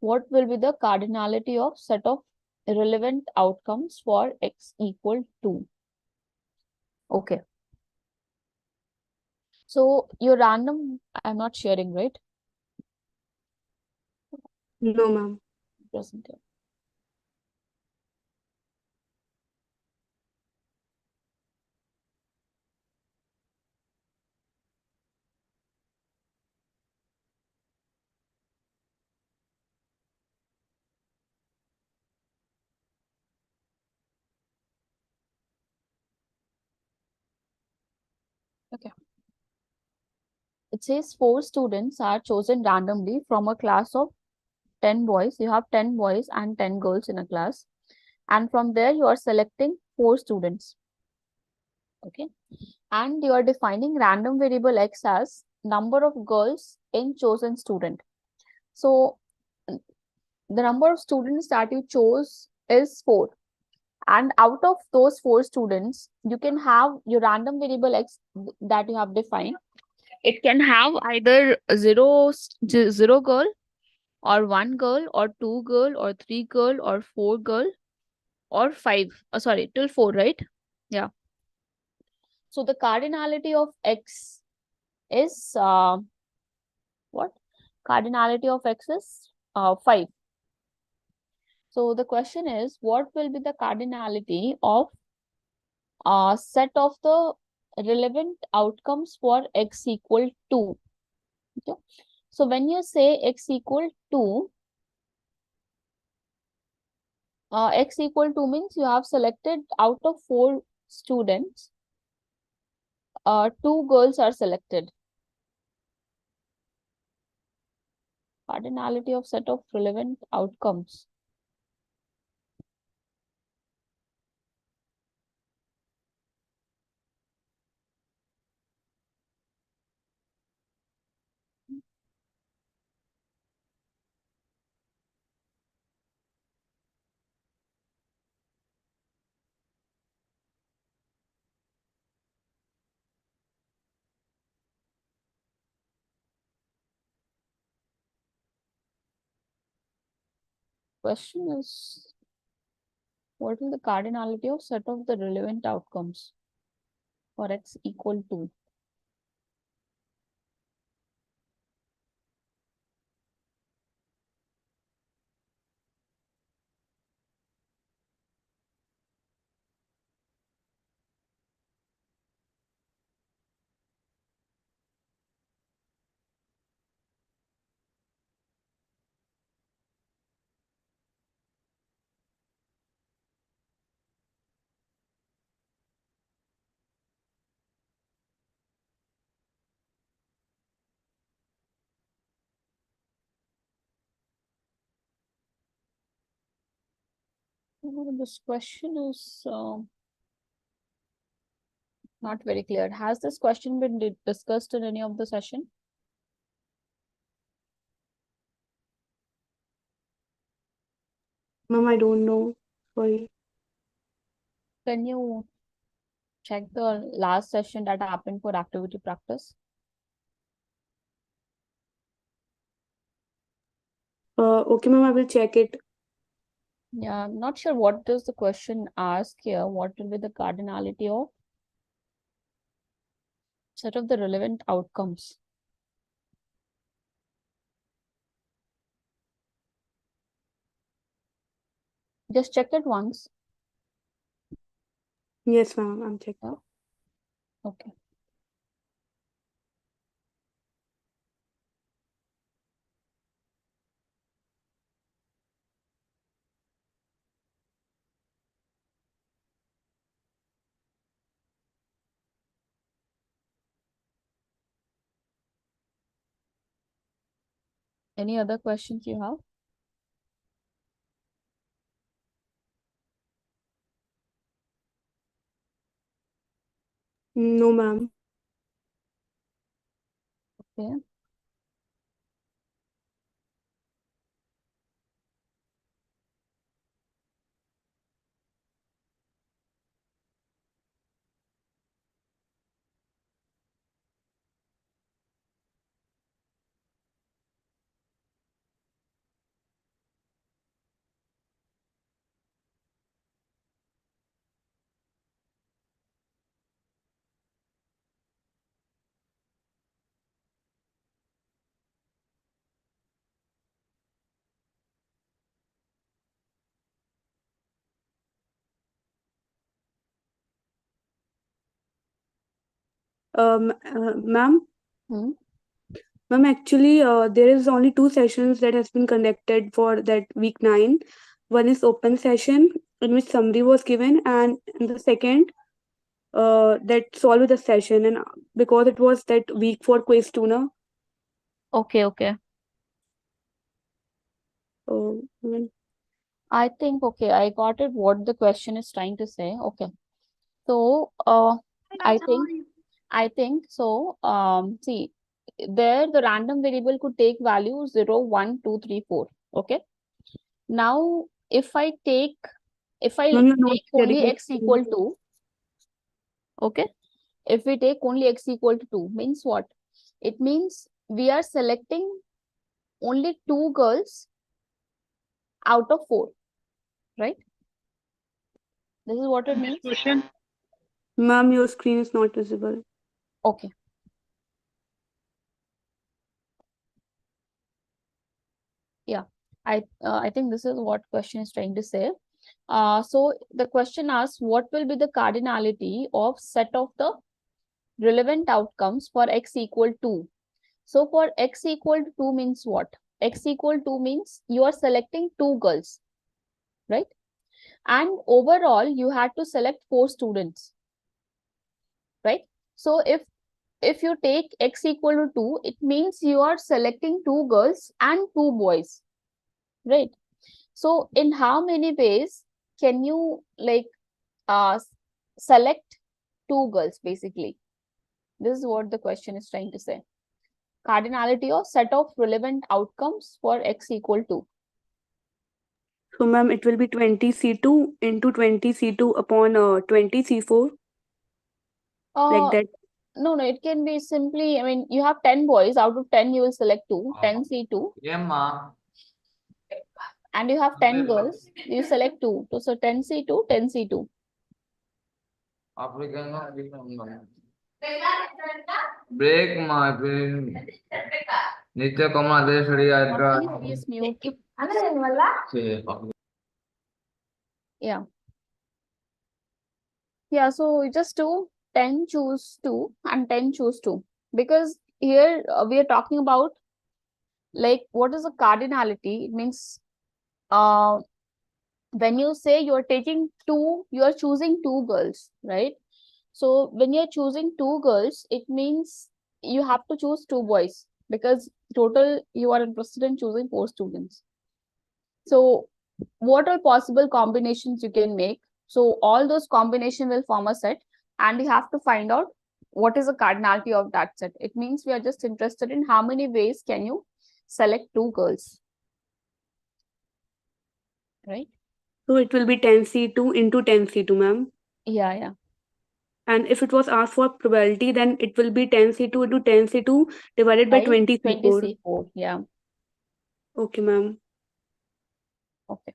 What will be the cardinality of set of relevant outcomes for x equal to? Okay. So your random, I'm not sharing, right? No, ma'am. Present here. Okay. It says four students are chosen randomly from a class of 10 boys. You have 10 boys and 10 girls in a class. And from there, you are selecting four students. Okay. And you are defining random variable x as number of girls in chosen student. So the number of students that you chose is 4. And out of those 4 students, you can have your random variable x that you have defined. It can have either zero girl or 1 girl or 2 girl or 3 girl or 4 girl or 5. Sorry, till 4, right? Yeah. So the cardinality of x is what? Cardinality of x is 5. So the question is, what will be the cardinality of set of the relevant outcomes for x equal to? Okay. So when you say x equal to, x equal to means you have selected out of 4 students, 2 girls are selected. Cardinality of set of relevant outcomes. Question is, what is the cardinality of set of the relevant outcomes for x equal to? This question is not very clear. Has this question been discussed in any of the session? Ma'am, I don't know. Sorry. Can you check the last session that happened for activity practice? Okay, ma'am, I will check it. Yeah, I'm not sure what does the question ask here. What will be the cardinality of set of the relevant outcomes? Just check it once. Yes, ma'am, I'm checking. Yeah. Okay. Any other questions you have? No, ma'am. Okay. Ma'am, Hmm. ma'am, actually, there is only 2 sessions that has been conducted for that week 9. One is open session in which summary was given, and in the second, that solve the session. And because it was that week for quiz tuner, Okay, okay. ma'am, I think, okay, I got it what the question is trying to say. Okay. So, I think so. See, there the random variable could take value 0, 1, 2, 3, 4. Okay. Now, if I take ma'am, you're not take only getting x equal to, okay, if we take only x equal to 2, means what? It means we are selecting only 2 girls out of 4, right? This is what it This means. question, Ma'am, your screen is not visible. Okay. Yeah, I think this is what question is trying to say. So the question asks, what will be the cardinality of set of the relevant outcomes for x equal to? So for x equal to 2 means what? X equal to means you are selecting 2 girls, right? And overall, you had to select 4 students, right? So if you take x equal to 2, it means you are selecting 2 girls and 2 boys, right? So in how many ways can you select 2 girls basically? This is what the question is trying to say. Cardinality of set of relevant outcomes for x equal to. So, ma'am, it will be 20C2 into 20C2 upon 20C4, like that. No, it can be simply, I mean, you have 10 boys, out of 10 you will select 2, 10C2, and you have 10 girls, you select 2. So 10C2, 10C2. Break my brain. Nitya Kumar Please mute. Yeah. Yeah, so you just do 10 choose 2 and 10 choose 2. Because here we are talking about like what is a cardinality? It means when you say you are taking 2, you are choosing 2 girls, right? So when you're choosing 2 girls, it means you have to choose 2 boys because total you are interested in choosing 4 students. So what are possible combinations you can make? So all those combination will form a set, and you have to find out what is the cardinality of that set. It means we are just interested in how many ways can you select 2 girls, right? So, it will be 10C2 into 10C2, ma'am. Yeah. And if it was asked for probability, then it will be 10C2 into 10C2 divided by 20C4. 20C4. Yeah. Okay, ma'am. Okay.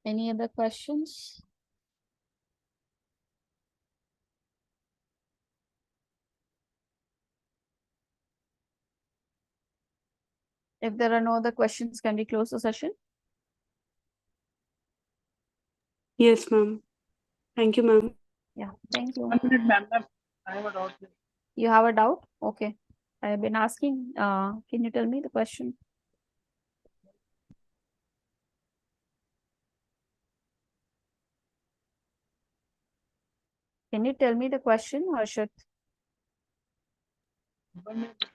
Any other questions? If there are no other questions, can we close the session? Yes, ma'am. Thank you, ma'am. Yeah, thank you. 1 minute, ma'am. I have a doubt. You have a doubt? Okay. I have been asking, can you tell me the question? Can you tell me the question, Harshit? 1 minute.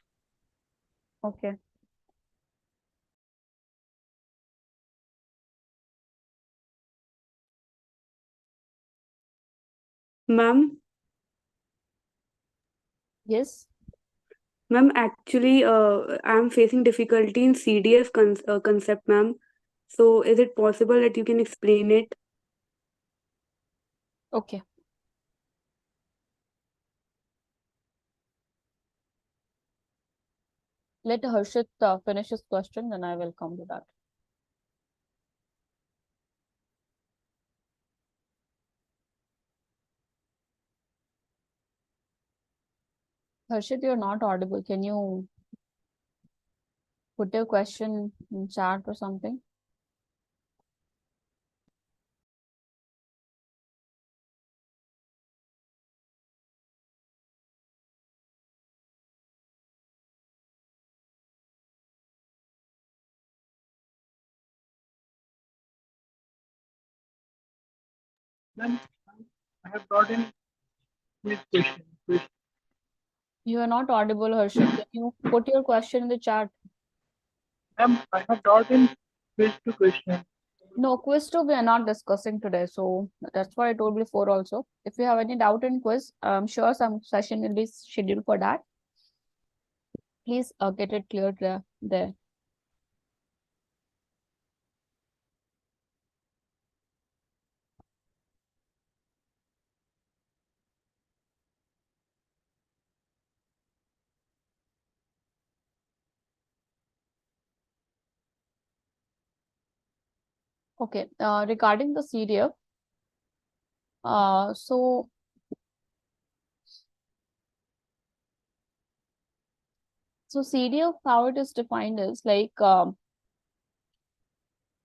Okay. Ma'am, Yes. ma'am, actually, I'm facing difficulty in CDF concept, ma'am. So is it possible that you can explain it? Okay. Let Harshit finish his question, then I will come to that. Harshit, you're not audible. Can you put your question in chat or something? Ma'am, I have brought in this question. You are not audible, Harshit. Can you put your question in the chat? Ma'am, I have brought in quiz to question. No, quiz 2 we are not discussing today. So that's what I told before also. If you have any doubt in quiz, I'm sure some session will be scheduled for that. Please get it cleared there. Okay, regarding the CDF, so CDF, how it is defined is like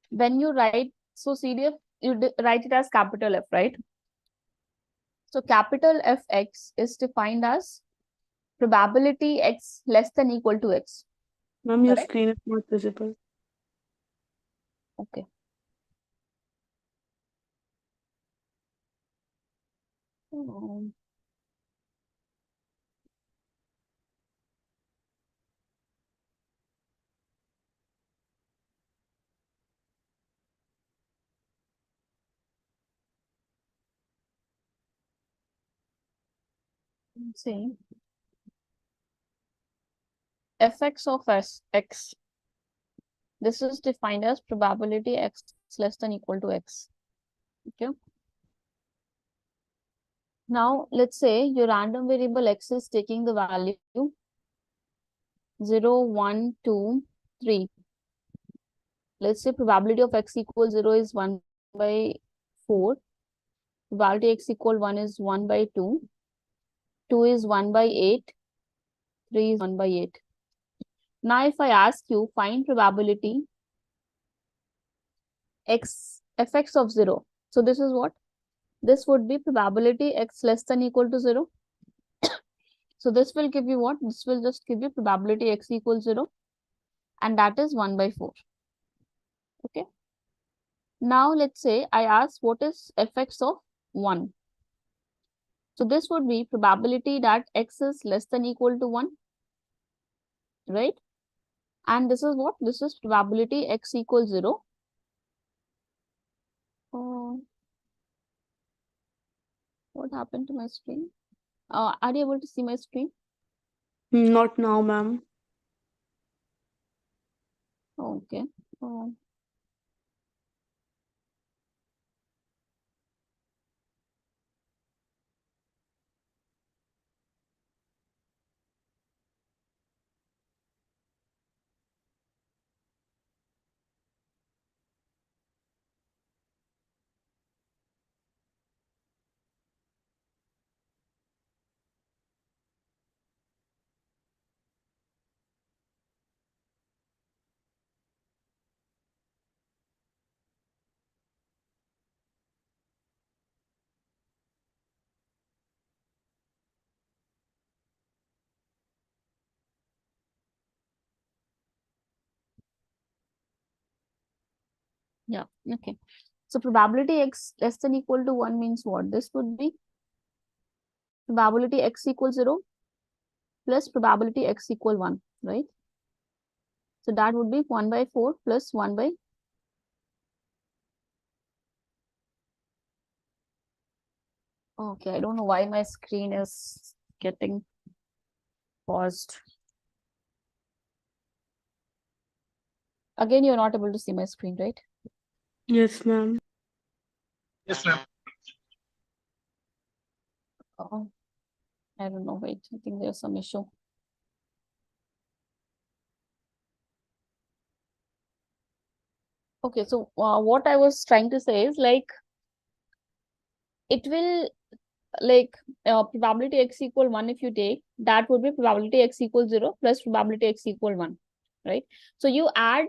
when you write, so CDF, you write it as capital F, right? So capital Fx is defined as probability x less than equal to x. Ma'am, your Correct. screen is not visible. Okay. See, Fx of x, this is defined as probability x less than equal to x. Okay. Now let's say your random variable x is taking the value 0, 1, 2, 3. Let's say probability of x equals 0 is 1 by 4. Probability x equal 1 is 1 by 2. 2 is 1 by 8. 3 is 1 by 8. Now if I ask you find probability x fx of 0. So this is what? This would be probability x less than equal to 0. So this will give you what? This will just give you probability x equals 0. And that is 1 by 4. Okay. Now let's say I ask what is fx of 1. So this would be probability that x is less than equal to 1. Right? And this is what? This is probability x equals 0. What happened to my screen? Are you able to see my screen? Not now, ma'am. Okay. Yeah, okay. So probability x less than equal to 1 means what? This would be probability x equals 0 plus probability x equal 1, right? So that would be 1 by 4 plus 1 by... Okay, I don't know why my screen is getting paused. Again, you're not able to see my screen, right? Yes, ma'am. Yes, ma'am. Oh, I don't know. Wait, I think there's some issue. Okay, so what I was trying to say is like it will like probability x equal 1 if you take, that would be probability x equal 0 plus probability x equal 1, right? So you add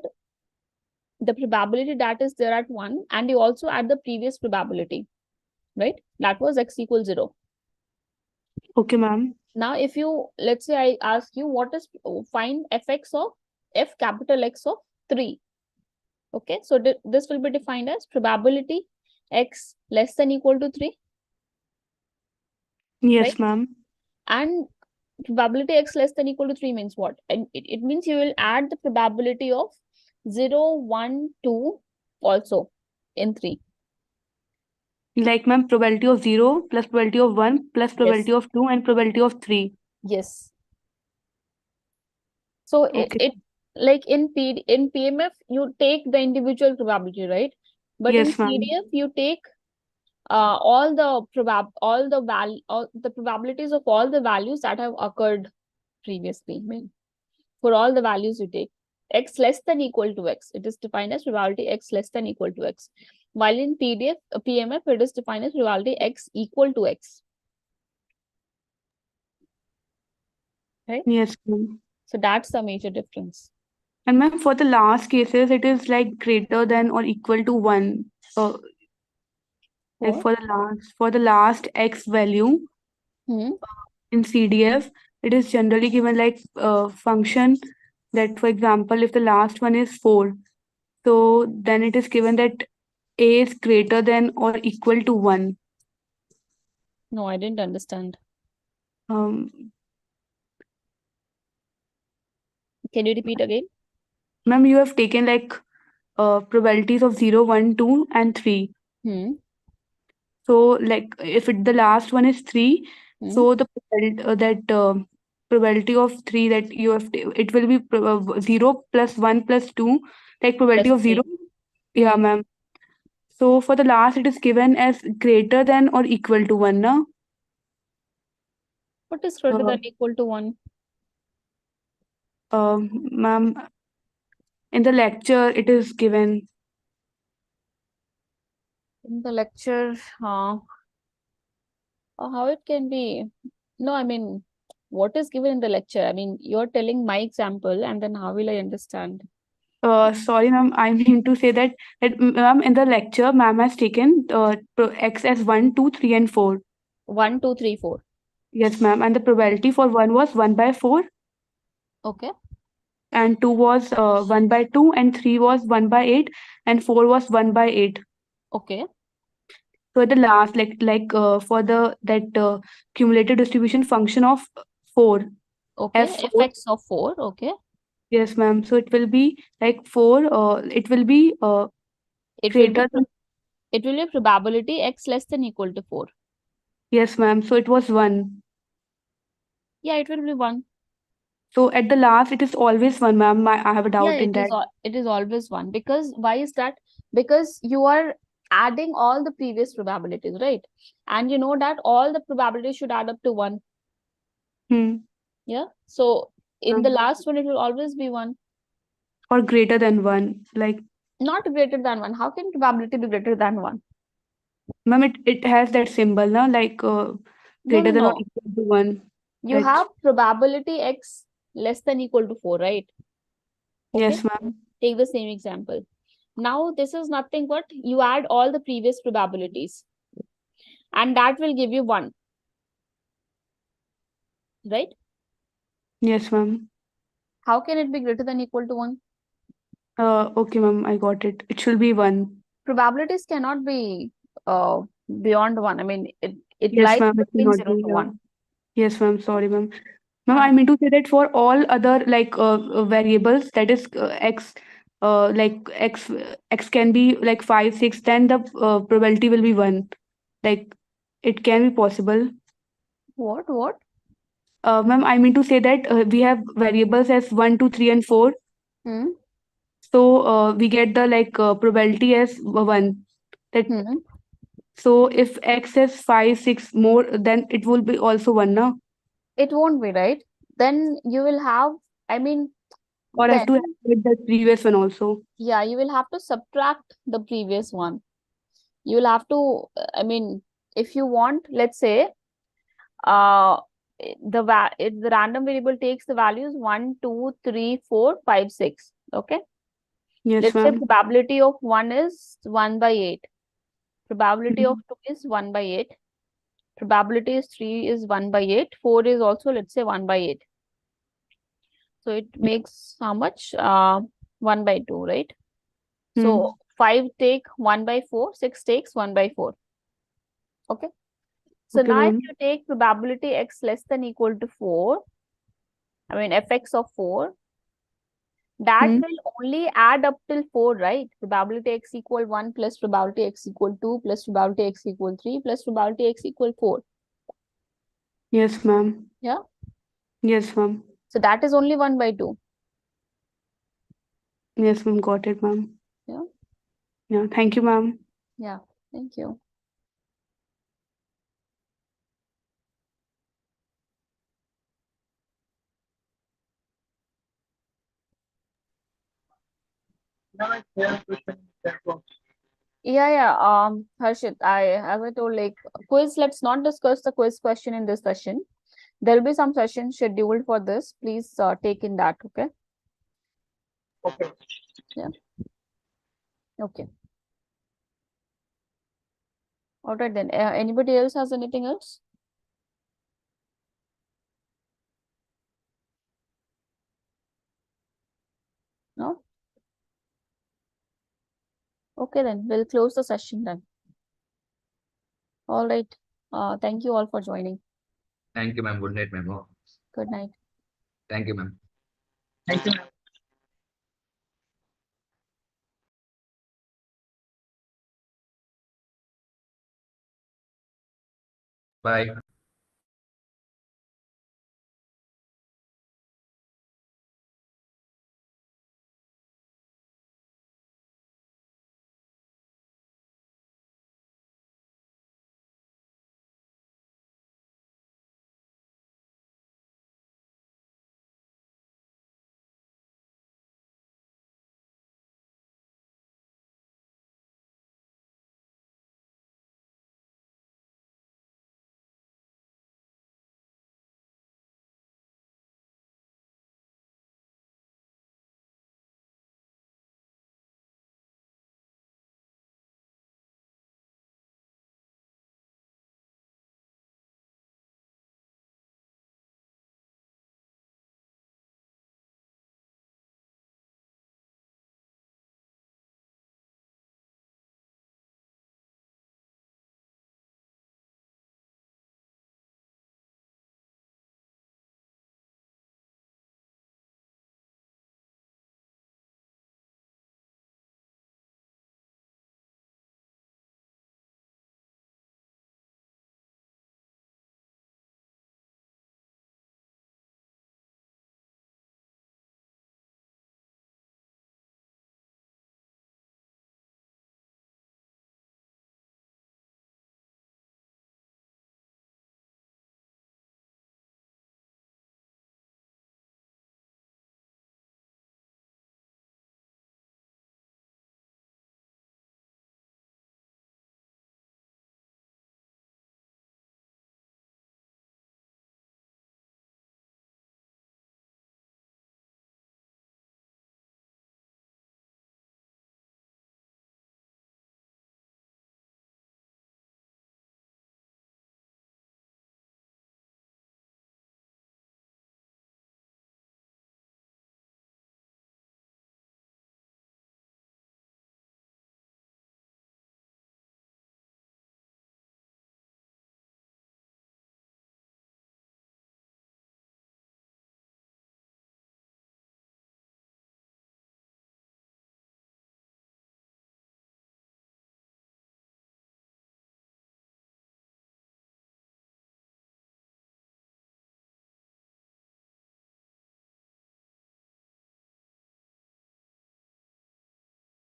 the probability that is there at 1 and you also add the previous probability, right? That was x equal 0. Okay, ma'am. Now if you, let's say I ask you what is, find fx of f capital X of 3. Okay, so this will be defined as probability x less than equal to 3, Yes, right? ma'am. And probability x less than equal to 3 means what? And it means you will add the probability of 0, 1, 2 also in 3. Like, ma'am, probability of 0 plus probability of 1 plus probability of 2 and probability of 3. Yes. So Okay. it like in PMF you take the individual probability, right? But in Yes, ma'am. PDF you take all the probabilities of all the values that have occurred previously. I mean, for all the values you take x less than equal to x, it is defined as probability x less than equal to x. While in PMF, it is defined as probability x equal to x. Right? Yes, ma'am. So that's the major difference. And ma'am, for the last cases, it is like greater than or equal to 1. Like for the last x value in CDF, it is generally given like function that, for example, if the last one is 4, so then it is given that a is greater than or equal to 1. No, I didn't understand. Um, Can you repeat again? Ma'am, you have taken like probabilities of 0, 1, 2, and 3. So, like, if the last one is 3, so the probability of 3 that you have, it will be 0 plus 1 plus 2, like probability Plus of 0. 3. Yeah, ma'am. So, for the last, it is given as greater than or equal to 1, no? What is greater than equal to 1? Ma'am, in the lecture, it is given. In the lecture, how it can be? No, I mean, what is given in the lecture? I mean, you're telling my example, and then how will I understand? Sorry, ma'am, I mean to say that ma'am, in the lecture, ma'am has taken x as 1, 2, 3, and 4. 1, 2, 3, 4. Yes, ma'am. And the probability for 1 was 1 by 4, Okay. and 2 was 1 by 2, and 3 was 1 by 8, and 4 was 1 by 8. Okay. So at the last, for that cumulative distribution function of 4. Okay. F4. Fx of 4. Okay. Yes, ma'am. So it will be like 4. It will be It will be greater than. it will be probability x less than equal to 4. Yes, ma'am. So it was 1. Yeah, it will be 1. So at the last, it is always 1, ma'am. I have a Yeah, doubt in that. it is always 1. Because why is that? Because you are adding all the previous probabilities, right? And you know that all the probabilities should add up to 1. Hmm. Yeah. So in the Um, last one, it will always be 1. or greater than 1. Like, Not greater than 1. How can probability be greater than 1? ma'am, it has that symbol, na? Like No, greater no, than or no. equal to 1. You That's have probability x less than equal to 4, right? Okay. yes, ma'am. Take the same example. Now this is nothing but you add all the previous probabilities and that will give you 1, right? Yes, ma'am. How can it be greater than equal to 1? Okay, ma'am. I got it. It should be 1. Probabilities cannot be beyond 1. I mean, it Yes, lies ma'am. It will between not 0 be. to 1. Yes, ma'am. Sorry, ma'am. Ma'am, Uh, I mean to say that for all other like variables, that is x, like x can be like 5, 6, then the probability will be 1. Like it can be possible. what? Ma'am, I mean to say that we have variables as 1, 2, 3, and 4. Hmm. So we get the like probability as 1. That Hmm. so if x is 5, 6 more, then it will be also 1, no? It won't be, right? Then you will have, I mean, Or I have then, to add the previous one also. yeah, you will have to subtract the previous one. You will have to, I mean, if you want, let's say, the random variable takes the values 1, 2, 3, 4, 5, 6. Okay. Yes, Let's say ma'am. probability of 1 is 1 by 8. Probability of Mhm. 2 is 1 by 8. Probability is 3 is 1 by 8. 4 is also, let's say, 1 by 8. So it makes how much? 1 by 2, right? So 5 take 1 by 4, 6 takes 1 by 4. Okay. So Okay, now if ma'am. you take probability x less than equal to 4, I mean fx of 4, that Hmm. will only add up till 4, right? Probability x equal 1 plus probability x equal 2 plus probability x equal 3 plus probability x equal 4. Yes, ma'am. Yeah. Yes, ma'am. So that is only 1 by 2. Yes, ma'am. Got it, ma'am. Yeah. Yeah. Thank you, ma'am. Yeah. Thank you. Now I have a question in chat box. Yeah. Harshit, as I told, like quiz, let's not discuss the quiz question in this session. There'll be some sessions scheduled for this. Please take in that. Okay. Okay. Yeah. Okay. All right then. Anybody else has anything else? No? Okay then. We'll close the session then. All right. Thank you all for joining. Thank you, ma'am. Good night, ma'am. Good night. Thank you, ma'am. Thank you, ma'am. Bye.